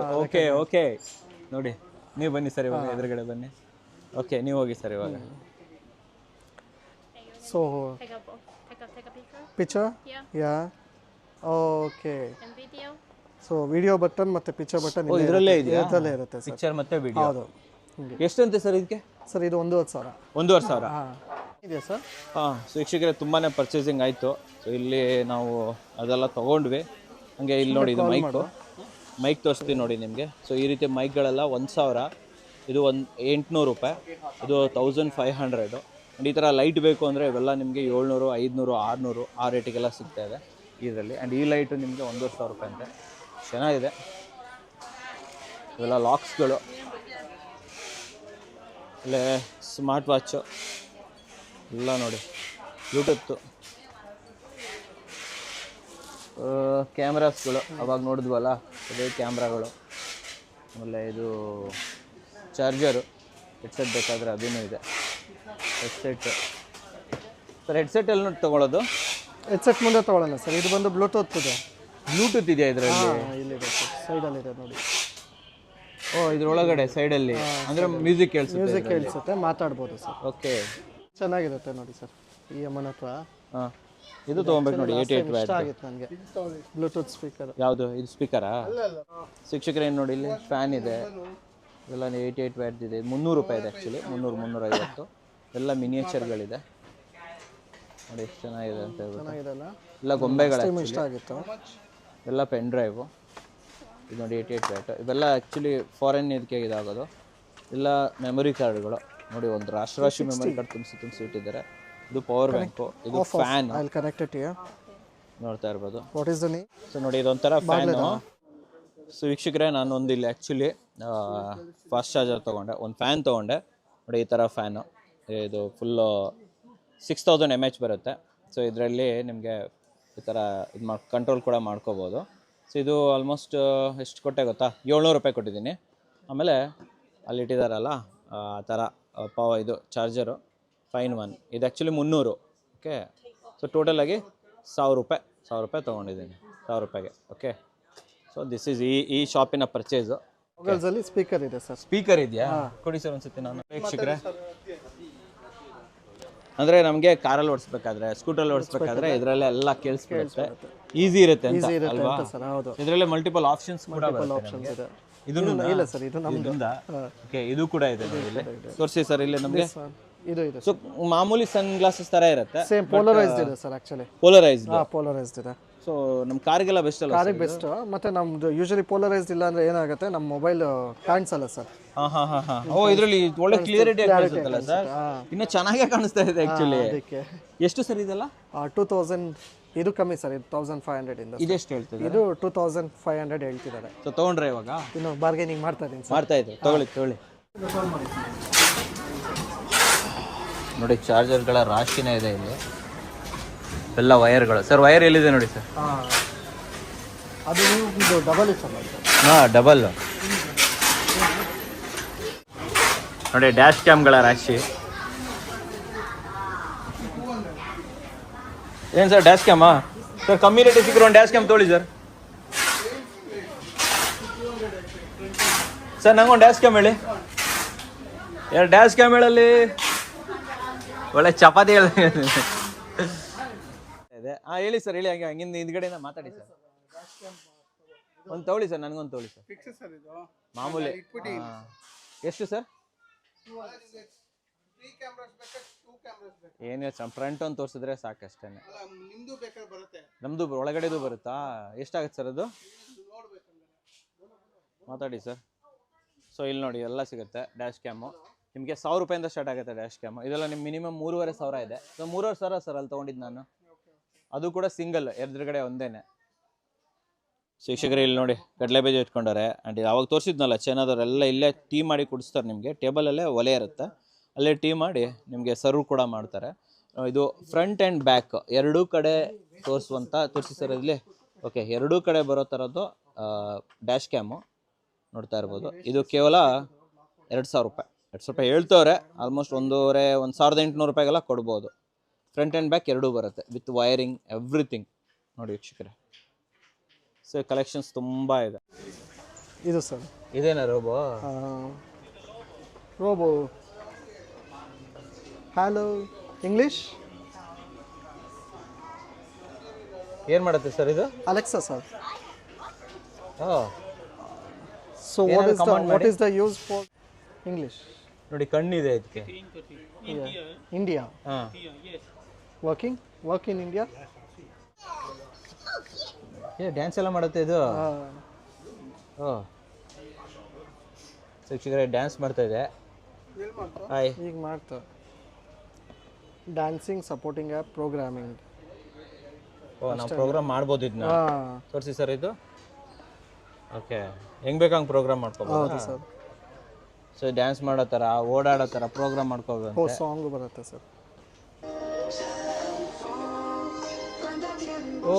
ಓಕೆ ನೋಡಿ, ನೀವು ಬನ್ನಿ ಸರ್, ಇವಾಗ ಎದುರುಗಡೆ ಬನ್ನಿ. ಓಕೆ, ನೀವು ಹೋಗಿ ಸರ್ ಇವಾಗ. So Take a picture. Picture Yeah. Yeah okay And video. So video button ಮತ್ತು ಪಿಕ್ಚರ್ ಬಟನ್ ಇದರಲ್ಲೇ ಇದೆಯಾ? ಇದರಲ್ಲೇ ಇರುತ್ತೆ ಸರ್. ಪಿಕ್ಚರ್ ಮತ್ತು ವಿಡಿಯೋ. ಹೌದು ಎಷ್ಟಂತೆ ಸರ್ ಇದಕ್ಕೆ? ಸರ್ ಇದು 1,500. 1,500. ಹಾಂ ಇದೆಯಾ ಸರ್? ಹಾಂ, ಸೊ ವೀಕ್ಷಕರೇ ತುಂಬಾ ಪರ್ಚೇಸಿಂಗ್ ಆಯಿತು. ಸೊ ಇಲ್ಲಿ ನಾವು ಅದೆಲ್ಲ ತೊಗೊಂಡ್ವಿ. ಹಾಗೆ ಇಲ್ಲಿ ನೋಡಿ ಇದು ಮೈಕ್ ತೋರಿಸ್ತೀವಿ ನೋಡಿ ನಿಮಗೆ. ಸೊ ಈ ರೀತಿ ಮೈಕ್ಗಳೆಲ್ಲ 1,000, ಇದು 800 ರೂಪಾಯಿ, ಇದು 1,500. ಆ್ಯಂಡ್ ಈ ಥರ ಲೈಟ್ ಬೇಕು ಅಂದರೆ ಇವೆಲ್ಲ ನಿಮಗೆ 700, 500, 600 ಆ ರೇಟಿಗೆಲ್ಲ ಸಿಗ್ತಾ ಇದೆ ಇದರಲ್ಲಿ. ಆ್ಯಂಡ್ ಈ ಲೈಟು ನಿಮಗೆ 1,500 ರೂಪಾಯಿ ಅಂತೆ. ಚೆನ್ನಾಗಿದೆ. ಇವೆಲ್ಲ ಲಾಕ್ಸ್ಗಳು, ಅಲ್ಲೇ ಸ್ಮಾರ್ಟ್ ವಾಚು ಎಲ್ಲ ನೋಡಿ, ಬ್ಲೂಟೂತ್ತು, ಕ್ಯಾಮ್ರಾಸ್ಗಳು ಅವಾಗ ನೋಡಿದ್ವಲ್ಲ ಅದೇ ಕ್ಯಾಮ್ರಾಗಳು. ಆಮೇಲೆ ಇದು ಚಾರ್ಜರು, ಹೆಡ್ಸೆಟ್ ಬೇಕಾದರೆ ಅದೂ ಇದೆ. ಹೆಡ್ಸೆಟ್ ಸರ್, ಹೆಡ್ಸೆಟ್ ಎಲ್ಲಿ ನೋಡಿ ತೊಗೊಳ್ಳೋದು? ಹೆಡ್ಸೆಟ್ ಮುಂದೆ ತೊಗೊಳ್ಳೋಣ ಸರ್. ಇದು ಬಂದು ಬ್ಲೂಟೂತ್ ಇದೆ. ಬ್ಲೂಟೂತ್ ಇದೆಯಾ ಇದರಲ್ಲಿ? ಇಲ್ಲಿದೆ ಸರ್, ಸೈಡಲ್ಲಿದೆ ನೋಡಿ. ಓ, ಇದ್ರೊಳಗಡೆ ಸೈಡಲ್ಲಿ ಅಂದರೆ ಮ್ಯೂಸಿಕ್ ಕೇಳಿಸುತ್ತೆ. ಮ್ಯೂಸಿಕ್ ಕೇಳಿಸುತ್ತೆ, ಮಾತಾಡ್ಬೋದು ಸರ್. ಓಕೆ, ಚೆನ್ನಾಗಿರುತ್ತೆ ನೋಡಿ ಸರ್. ಈ ಅಮ್ಮನ ಹತ್ರ ಹಾಂ, ಇದು ತೊಗೊಬೇಕು ನೋಡಿ. 88 ವ್ಯಾಟ್ ಇಷ್ಟ ಆಗಿತ್ತು ನನಗೆ. Bluetooth speaker. ಯಾವುದು ಇದು? ಸ್ಪೀಕರಾ? ಶಿಕ್ಷಕರೇನು ನೋಡಿ, ಇಲ್ಲಿ ಫ್ಯಾನ್ ಇದೆ. ಇದೆಲ್ಲ 88 ವ್ಯಾಟ್ ಇದೆ. 300 ರೂಪಾಯಿ ಇದೆ ಆ್ಯಕ್ಚುಲಿ. 300, 350. ಎಲ್ಲ ಮಿನಿಯೇಚರ್ಗಳಿದೆ ನೋಡಿ, ಎಷ್ಟು ಚೆನ್ನಾಗಿದೆ ಅಂತ ಹೇಳ್ಬಿಟ್ಟು. ಚೆನ್ನಾಗಿದೆಲ್ಲ, ಎಲ್ಲ ಗೊಂಬೆಗಳು, ಇಷ್ಟ ಆಗಿತ್ತು. ಎಲ್ಲ ಪೆನ್ ಡ್ರೈವು. ಇದು ನೋಡಿ 88 ವ್ಯಾಟ್. ಇವೆಲ್ಲ ಆ್ಯಕ್ಚುಲಿ ಫಾರಿನ್ ಇದಕ್ಕೆ ಇದಾಗೋದು. ಎಲ್ಲ ಮೆಮೊರಿ ಕಾರ್ಡ್ಗಳು ನೋಡಿ, ಒಂದು ರಾಶಿ ಮೆಮೊರಿ ಕಾರ್ಡ್ ತುಂಬಿಸಿ ಇಟ್ಟಿದ್ದಾರೆ. ಇದು ಪವರ್ ಬ್ಯಾಂಕು, ಇದು fan. I will connect it here. ನೋಡ್ತಾ ಇರ್ಬೋದು. What is the name? So ನೋಡಿ, ಇದೊಂಥರ ಫ್ಯಾನು. ಸೊ ವೀಕ್ಷಕರೇ, ನಾನು ಒಂದು ಇಲ್ಲಿ ಆ್ಯಕ್ಚುಲಿ ಫಾಸ್ಟ್ ಚಾರ್ಜರ್ ತೊಗೊಂಡೆ, ಒಂದು ಫ್ಯಾನ್ ತೊಗೊಂಡೆ ನೋಡಿ. ಈ ಥರ ಫ್ಯಾನು, ಇದು ಫುಲ್ಲು 6000 mAh ಬರುತ್ತೆ. ಸೊ ಇದರಲ್ಲಿ ನಿಮಗೆ ಈ ಥರ ಇದು ಕಂಟ್ರೋಲ್ ಕೂಡ ಮಾಡ್ಕೋಬೋದು. ಸೊ ಇದು ಆಲ್ಮೋಸ್ಟ್ ಎಷ್ಟು ಕೊಟ್ಟೆ ಗೊತ್ತಾ? 700 ರೂಪಾಯಿ ಕೊಟ್ಟಿದ್ದೀನಿ. ಆಮೇಲೆ ಅಲ್ಲಿ ಇಟ್ಟಿದ್ದಾರಲ್ಲ ಆ ಥರ ಇದು ಚಾರ್ಜರು 5-in-1, ಇದು ಆ್ಯಕ್ಚುಲಿ 300. ಓಕೆ, ಸೊ ಟೋಟಲಾಗಿ 1,000 ರೂಪಾಯಿ ತೊಗೊಂಡಿದ್ದೀನಿ, 1,000 ರೂಪಾಯಿಗೆ. ಓಕೆ, ಸೊ ದಿಸ್ ಈಸ್ ಈ ಶಾಪಿನ ಪರ್ಚೇಸು. ಮೊಬೈಲ್ಸಲ್ಲಿ ಸ್ಪೀಕರ್ ಇದೆ ಸರ್. ಸ್ಪೀಕರ್ ಇದೆಯಾ? ಕೊಡಿ ಸರ್ ಒಂದ್ಸತಿ. ನಾನು ವೀಕ್ಷಕರೇ, ಅಂದರೆ ನಮಗೆ ಕಾರಲ್ಲಿ ಓಡಿಸ್ಬೇಕಾದ್ರೆ, ಸ್ಕೂಟರಲ್ಲಿ ಓಡಿಸ್ಬೇಕಾದ್ರೆ ಇದರಲ್ಲೇ ಎಲ್ಲ ಕೇಳಿಸ್ಬಿಡುತ್ತೆ, ಈಸಿ ಇರುತ್ತೆ ಅಂತ ಅಲ್ವಾ? ಸರ್ ಹೌದು. ಇದರಲ್ಲೇ ಮಲ್ಟಿಪಲ್ ಆಪ್ಷನ್ಸ್ ಕೂಡ ಆಪ್ಷನ್ಸ್ ಇದೆ. ಇದನ್ನು ಇಲ್ಲ ಸರ್, ಇದು ನಮ್ದು. ಓಕೆ, ಇದು ಕೂಡ ಇದೆ ಇಲ್ಲಿ. ತೋರಿಸಿ ಸರ್ ಇಲ್ಲಿ ನಮಗೆ. ಇದು ಇದೆ. ಸೊ ಮಾಮೂಲಿ ಸನ್ ಗ್ಲಾಸಸ್ ಥರ ಇರುತ್ತೆ, ಸೇಮ್ ಪೋಲರೈಸ್ಡ್ ಇದೆ ಸರ್ ಆ್ಯಕ್ಚುಲಿ. ಪೋಲರೈಸ್ಡ್. ಪೋಲರೈಸ್ಡ್ ಇದೆ. ಸೊ ನಮ್ಮ ಕಾರಿಗೆಲ್ಲ ಬೆಸ್ಟ್ ಅಲ್ಲ? ಕಾರಿಗೆ ಬೆಸ್ಟ್. ಮತ್ತೆ ನಮ್ದು ಯೂಶಲಿ ಪೋಲರೈಸ್ಡ್ ಇಲ್ಲ ಅಂದ್ರೆ ಏನಾಗುತ್ತೆ, ನಮ್ಮ ಮೊಬೈಲ್ ಕಾಣಿಸಲ್ಲ ಸರ್. ಓ, ಇದರಲ್ಲಿ ಒಳ್ಳೆ ಕ್ಲಿಯರಿಟಿ ಕಾಣಿಸುತ್ತಲ್ಲ ಸರ್, ಇನ್ನು ಚೆನ್ನಾಗೇ ಕಾಣಿಸ್ತಾ ಇದೆ ಆ್ಯಕ್ಚುಲಿ. ಅದಕ್ಕೆ ಎಷ್ಟು ಸರ್ ಇದೆಲ್ಲ? 2000. ಇದು ಕಮ್ಮಿ ಸರ್, ಇದು 1500 ಇಂದ. ಇದೆಷ್ಟು ಹೇಳ್ತದೆ? ಇದು 2500 ಹೇಳ್ತಿದ್ದಾರೆ. ಸೊ ತೊಗೊಂಡ್ರೆ ಇವಾಗ? ಇನ್ನು ಬಾರ್ಗೇನಿಂಗ್ ಮಾಡ್ತಾ ಇದ್ದೀನಿ ಸರ್. ಮಾಡ್ತಾ ಇದ್ದೆ. ತೊಗೊಳ್ಳಿ. ನೋಡಿ, ಚಾರ್ಜರ್ಗಳ ರಾಶಿನೇ ಇದೆ ಇಲ್ಲಿ, ಎಲ್ಲ ವೈರ್ಗಳು. ಸರ್ ವೈರ್ ಎಲ್ಲಿದೆ ನೋಡಿ ಸರ್? ಅದು ಇದು ಡಬಲ್ ಇತ್ತು ಸರ್. ಹಾಂ, ಡಬಲ್ ನೋಡಿ. ಡ್ಯಾಶ್ ಕ್ಯಾಮ್ಗಳ ರಾಶಿ. ಏನು ಸರ್ ಡ್ಯಾಶ್ ಕ್ಯಾಮಾ? ಸರ್ ಕಮ್ಮಿ ರೇಟ್ ಸಿಕ್ಕರು ಒಂದು ಡ್ಯಾಶ್ ಕ್ಯಾಮ್ ತೊಗೊಳ್ಳಿ ಸರ್. ಸರ್ ನಂಗೊಂದು ಡ್ಯಾಶ್ ಕ್ಯಾಮ್ ಹೇಳಿ. ಎರಡು ಡ್ಯಾಶ್ ಕ್ಯಾಮ್ ಹೇಳಲ್ಲಿ, ಒಳ್ಳೆ ಚಪಾತಿ ಇದೆ. ಹಾಂ ಹೇಳಿ ಸರ್, ಹೇಳಿ. ಹಂಗೆ ಹಂಗಿಂದ ಹಿಂದ್ಗಡೆಯಿಂದ ಮಾತಾಡಿ ಸರ್. ಒಂದು ತೊಗೊಳ್ಳಿ ಸರ್, ನನಗೊಂದು ತೊಗೊಳ್ಳಿ ಸರ್. ಮಾಮೂಲಿ ಎಷ್ಟು ಸರ್? ಏನಿಲ್ಲ ಸರ್, ಫ್ರಂಟ್ ಒಂದು ತೋರಿಸಿದ್ರೆ ಸಾಕಷ್ಟೇ. ನಮ್ಮದು ಒಳಗಡೆದು ಬರುತ್ತಾ? ಎಷ್ಟಾಗುತ್ತೆ ಸರ್ ಅದು? ಮಾತಾಡಿ ಸರ್. ಸೊ ಇಲ್ಲಿ ನೋಡಿ ಎಲ್ಲ ಸಿಗುತ್ತೆ ಡ್ಯಾಶ್ ಕ್ಯಾಮು. ನಿಮಗೆ 1,000 ರೂಪಾಯಿಂದ ಸ್ಟಾರ್ಟ್ ಆಗುತ್ತೆ ಡ್ಯಾಶ್ ಕ್ಯಾಮು. ಇದೆಲ್ಲ ನಿಮ್ಮ ಮಿನಿಮಮ್ 3,500 ಇದೆ. ಸೊ 3,500 ಸರ್ ಅಲ್ಲಿ ತೊಗೊಂಡಿದ್ದು ನಾನು. ಅದು ಕೂಡ ಸಿಂಗಲ್, ಎದುರುಗಡೆ ಒಂದೇನೆ. ಶಿಕ್ಷಕರು ಇಲ್ಲಿ ನೋಡಿ ಕಡಲೆ ಬೀಜ ಇಟ್ಕೊಂಡಾರೆ. ಆ್ಯಂಡ್ ಯಾವಾಗ ತೋರಿಸಿದ್ನಲ್ಲ ಚೈನಾದವರೆಲ್ಲ ಇಲ್ಲೇ ಟೀ ಮಾಡಿ ಕುಡಿಸ್ತಾರೆ ನಿಮಗೆ. ಟೇಬಲಲ್ಲೇ ಒಲೆ ಇರುತ್ತೆ, ಅಲ್ಲೇ ಟೀ ಮಾಡಿ ನಿಮಗೆ ಸರ್ವ್ ಕೂಡ ಮಾಡ್ತಾರೆ. ಇದು ಫ್ರಂಟ್ ಆ್ಯಂಡ್ ಬ್ಯಾಕ್ ಎರಡೂ ಕಡೆ ತೋರಿಸಿ ಸರ್ ಇಲ್ಲಿ. ಓಕೆ, ಎರಡೂ ಕಡೆ ಬರೋ ಥರದ್ದು ಡ್ಯಾಶ್ ಕ್ಯಾಮು ನೋಡ್ತಾ ಇರ್ಬೋದು. ಇದು ಕೇವಲ 2,000 ರೂಪಾಯಿ. 2,000 ರೂಪಾಯಿ ಹೇಳ್ತವ್ರೆ. ಆಲ್ಮೋಸ್ಟ್ 1,800 ರೂಪಾಯಿಗೆಲ್ಲ ಕೊಡ್ಬೋದು. ಫ್ರಂಟ್ ಆ್ಯಂಡ್ ಬ್ಯಾಕ್ ಎರಡೂ ಬರುತ್ತೆ, ವಿತ್ ವೈರಿಂಗ್ ಎವ್ರಿಥಿಂಗ್. ನೋಡಿ ವೀಕ್ಷಕರೇ, ಸೊ ಕಲೆಕ್ಷನ್ಸ್ ತುಂಬ ಇದೆ. ಇದು ಸರ್ ಇದೇನಾ ರೋಬೋ? Hello English. ಏನು ಮಾಡುತ್ತೆ ಸರ್ ಇದು? Alexa, sir. O So what is the use for English? ನೋಡಿ ಕಣ್ಣಿದೆ ಇದಕ್ಕೆ. India. ಹಾಂ Work in India? ಡ್ಯಾನ್ಸ್ ಎಲ್ಲ ಮಾಡುತ್ತೆ ಇದು. ಓ ಶಿಕ್ಷಕರೇ ಡ್ಯಾನ್ಸ್ ಮಾಡ್ತಾ ಇದೆ. ಹಾಯ್. ಈಗ ಮಾಡ್ತಾ ಡ್ಯಾನ್ಸಿಂಗ್ ಸಪೋರ್ಟಿಂಗ್ ಆ್ಯಪ್ ಪ್ರೋಗ್ರಾಮಿಂಗ್. ಓ ನಾವು ಪ್ರೋಗ್ರಾಮ್ ಮಾಡ್ಬೋದು ಇದನ್ನ. ತೋರಿಸಿ ಸರ್ ಇದು. ಓಕೆ ಹೆಂಗೆ ಬೇಕಂಗೆ ಪ್ರೋಗ್ರಾಮ್ ಮಾಡ್ಕೋಬೋದು. ಹೌದು ಸರ್. ಸೊ ಡ್ಯಾನ್ಸ್ ಮಾಡೋ ಥರ ಓಡಾಡೋ ಥರ ಪ್ರೋಗ್ರಾಮ್ ಮಾಡ್ಕೋಬೋದು. ಸಾಂಗು ಬರುತ್ತೆ ಸರ್. ಓ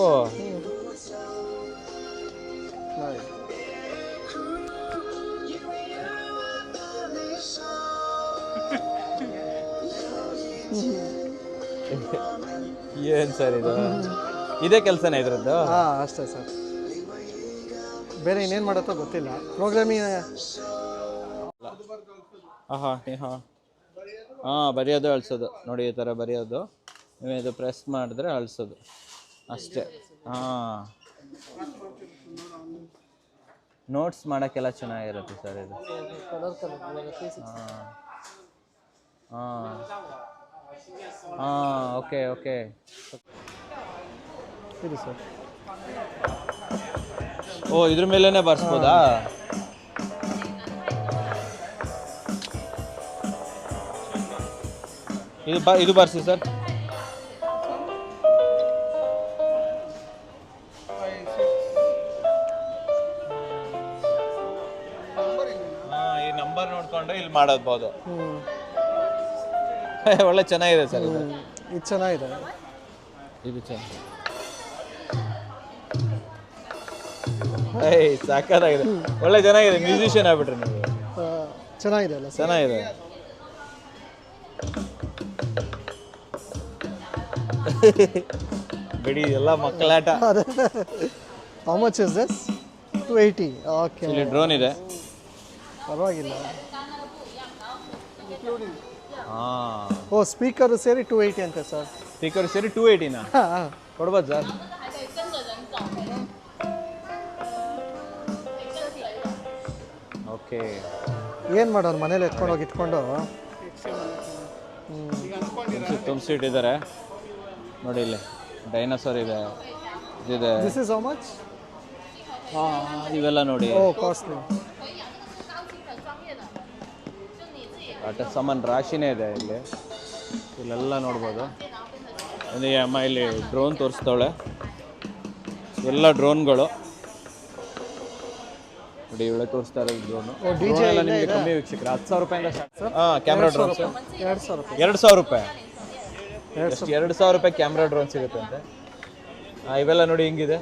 ಏನು ಸರ್ ಇದು? ಇದೇ ಕೆಲಸನೇ ಇದ್ರದ್ದು? ಹಾಂ ಅಷ್ಟೇ ಸರ್. ಬೇರೆ ಇನ್ನೇನು ಮಾಡುತ್ತೋ ಗೊತ್ತಿಲ್ಲ. ಪ್ರೋಗ್ರಾಮಿಂಗ್ ಹಾಂ ಬರೆಯೋದು ಅಳಿಸೋದು ನೋಡಿ, ಈ ಥರ ಬರೆಯೋದು. ನೀವು ಇದು ಪ್ರೆಸ್ ಮಾಡಿದ್ರೆ ಅಳಿಸೋದು ಅಷ್ಟೇ. ಹಾಂ ನೋಟ್ಸ್ ಮಾಡೋಕ್ಕೆಲ್ಲ ಚೆನ್ನಾಗಿರುತ್ತೆ ಸರ್ ಇದು. ಹಾಂ ಹಾಂ ಓಕೆ ಓಕೆ. ಇದು ಸರ್. ಓ ಇದ್ರ ಮೇಲೇ ಬರ್ಸ್ಬೋದಾ? ಇದು ಬರ್ಸಿ ಸರ್. ಈ ನಂಬರ್ ನೋಡ್ಕೊಂಡು ಇಲ್ಲಿ ಮಾಡೋದ್ಬೋದು. ಒಳ್ಳೆ ಚೆನ್ನಾಗಿದೆ ಸರ್ ಇದು. ಇದು ಚೆನ್ನಾಗಿದೆ. ಇದು ಸಾಕಾಗಿದೆ. ಒಳ್ಳೆ ಚೆನ್ನಾಗಿದೆ. ಮ್ಯೂಸಿಷಿಯನ್ ಆಗ್ಬಿಟ್ರಿ ನೀವು. ಚೆನ್ನಾಗಿದೆ ಅಲ್ಲ ಸರ್? ಚೆನ್ನಾಗಿದೆ. ಬಿಡಿ ಎಲ್ಲ ಮಕ್ಕಳಾಟ. How much is this? 280. Okay. ಇಲ್ಲಿ ಡ್ರೋನ್ ಇದೆ. ಪರವಾಗಿಲ್ಲ. ಹಾಂ ಓ ಸ್ಪೀಕರ್ ಸೇರಿ 280 ಅಂತೆ ಸರ್. ಸ್ಪೀಕರ್ ಸೇರಿ 280ನಾ? ಹಾಂ ಕೊಡ್ಬೋದು ಸರ್. ಓಕೆ ಏನು ಮಾಡೋರು ಮನೇಲಿ ಎತ್ಕೊಂಡು ಹೋಗಿ ಇಟ್ಕೊಂಡು ತುಂಬಿಸಿಟ್ಟಿದ್ದಾರೆ ನೋಡಿ. ಇಲ್ಲಿ ಡೈನೋಸಾರ್ ಇದೆ, ಇದಿದೆ. This is how much? ಇವೆಲ್ಲ ನೋಡಿ. ಓ ಕಾಸ್ಟ್ಲಿ. ಆಟ ಸಾಮಾನು ರಾಶಿನೇ ಇದೆ ಇಲ್ಲಿ. ಇಲ್ಲೆಲ್ಲ ನೋಡ್ಬೋದು. ಅಮ್ಮ ಇಲ್ಲಿ ಡ್ರೋನ್ ತೋರಿಸ್ತಾಳೆ. ಎಲ್ಲ ಡ್ರೋನ್ಗಳು ನೋಡಿ. ಇವಳೆ ತೋರಿಸ್ತಾ ಇರೋದು ಡ್ರೋನು. ಎಲ್ಲ ನಿಮಗೆ ಕಮ್ಮಿ ವೀಕ್ಷಕರು. 10,000 ರೂಪಾಯಿಂದ ಸ್ಟಾರ್ಟ್. ಹಾಂ ಕ್ಯಾಮ್ರಾ ಡ್ರೋನ್ಸ್ 2,000 ರೂಪಾಯಿ. 2,000 ರೂಪಾಯಿ. 2,000 ರೂಪಾಯಿ ಕ್ಯಾಮ್ರಾ ಡ್ರೋನ್ ಸಿಗುತ್ತೆ ಅಂತೆ. ಇವೆಲ್ಲ ನೋಡಿ ಹಿಂಗಿದೆ.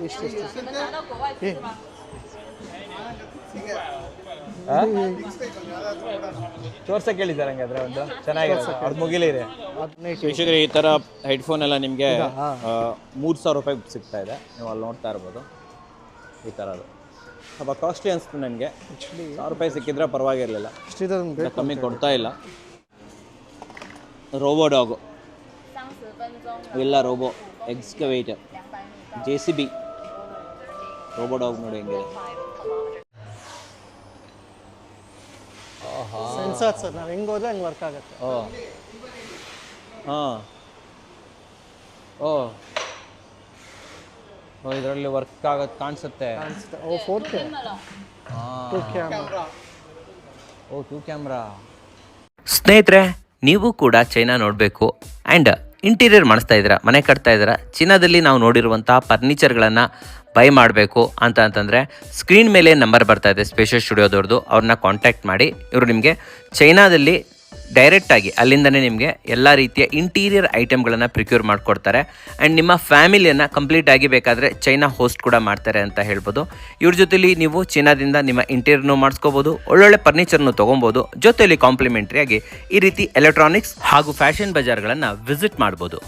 ತೋರ್ಸಕ್ಕೆ ಹೇಳಿದ್ದಾರೆ ಹಂಗಾದ್ರೆ ಒಂದು ಚೆನ್ನಾಗಿದೆ. ಅವ್ರು ಮುಗಿಲಿದೆ ವೀಕ್ಷಕರು. ಈ ಥರ ಹೆಡ್ಫೋನ್ ಎಲ್ಲ ನಿಮಗೆ 3,000 ರೂಪಾಯಿಗೆ ಸಿಗ್ತಾ ಇದೆ. ನೀವು ಅಲ್ಲಿ ನೋಡ್ತಾ ಇರ್ಬೋದು. ಈ ಥರದ್ದು ಸ್ವಲ್ಪ ಕಾಸ್ಟ್ಲಿ ಅನಿಸ್ತು ನನಗೆ. 1,000 ರೂಪಾಯಿ ಸಿಕ್ಕಿದ್ರೆ ಪರವಾಗಿರಲಿಲ್ಲ. ಕಮ್ಮಿ ಕೊಡ್ತಾ ಇಲ್ಲ. ರೋಬೋ ಡಾಗು ಇವೆಲ್ಲ robo excavator JCB robo dog ನೋಡಿ ಹೆಂಗಿದೆ. Sensor sir. ನಾವು ಹೆಂಗೆ ಹೋದ್ರೆ ಹಂಗೆ ವರ್ಕ್ ಆಗುತ್ತೆ. ಓ ಹಾಂ ಓ ಇದರಲ್ಲಿ ವರ್ಕ್ ಆಗೋದು ಕಾಣಿಸುತ್ತೆ. ಓ 4K. ಹಾಂ 2 ಕ್ಯಾಮ್ರಾ. ಓ 2 ಕ್ಯಾಮ್ರಾ. ಸ್ನೇಹಿತರೆ, ನೀವು ಕೂಡ ಚೈನಾ ನೋಡಬೇಕು ಆ್ಯಂಡ್ ಇಂಟೀರಿಯರ್ ಮಾಡಿಸ್ತಾ ಇದ್ದೀರಾ, ಮನೆ ಕಟ್ತಾ ಇದ್ದೀರಾ, ಚೀನಾದಲ್ಲಿ ನಾವು ನೋಡಿರುವಂಥ ಫರ್ನಿಚರ್ಗಳನ್ನು ಬೈ ಮಾಡಬೇಕು ಅಂತಂದರೆ ಸ್ಕ್ರೀನ್ ಮೇಲೆ ನಂಬರ್ ಬರ್ತಾ ಇದೆ ಸ್ಪೇಷಿಯಸ್ ಸ್ಟುಡಿಯೋದವ್ರದ್ದು. ಅವ್ರನ್ನ ಕಾಂಟ್ಯಾಕ್ಟ್ ಮಾಡಿ. ಇವರು ನಿಮಗೆ ಚೈನಾದಲ್ಲಿ ಡೈರೆಕ್ಟಾಗಿ ಅಲ್ಲಿಂದನೇ ನಿಮಗೆ ಎಲ್ಲ ರೀತಿಯ ಇಂಟೀರಿಯರ್ ಐಟಮ್ಗಳನ್ನು ಪ್ರಿಕ್ಯೂರ್ ಮಾಡಿಕೊಡ್ತಾರೆ. ಆ್ಯಂಡ್ ನಿಮ್ಮ ಫ್ಯಾಮಿಲಿಯನ್ನು ಕಂಪ್ಲೀಟಾಗಿ ಬೇಕಾದರೆ ಚೈನಾ ಹೋಸ್ಟ್ ಕೂಡ ಮಾಡ್ತಾರೆ ಅಂತ ಹೇಳ್ಬೋದು. ಇವ್ರ ಜೊತೆಲಿ ನೀವು ಚೈನಾದಿಂದ ನಿಮ್ಮ ಇಂಟೀರಿಯರ್ನು ಮಾಡಿಸ್ಕೋಬೋದು, ಒಳ್ಳೊಳ್ಳೆ ಫರ್ನಿಚರ್ನು ತೊಗೊಬೋದು. ಜೊತೆಯಲ್ಲಿ ಕಾಂಪ್ಲಿಮೆಂಟ್ರಿಯಾಗಿ ಈ ರೀತಿ ಎಲೆಕ್ಟ್ರಾನಿಕ್ಸ್ ಹಾಗೂ ಫ್ಯಾಷನ್ ಬಜಾರ್ಗಳನ್ನು ವಿಸಿಟ್ ಮಾಡ್ಬೋದು.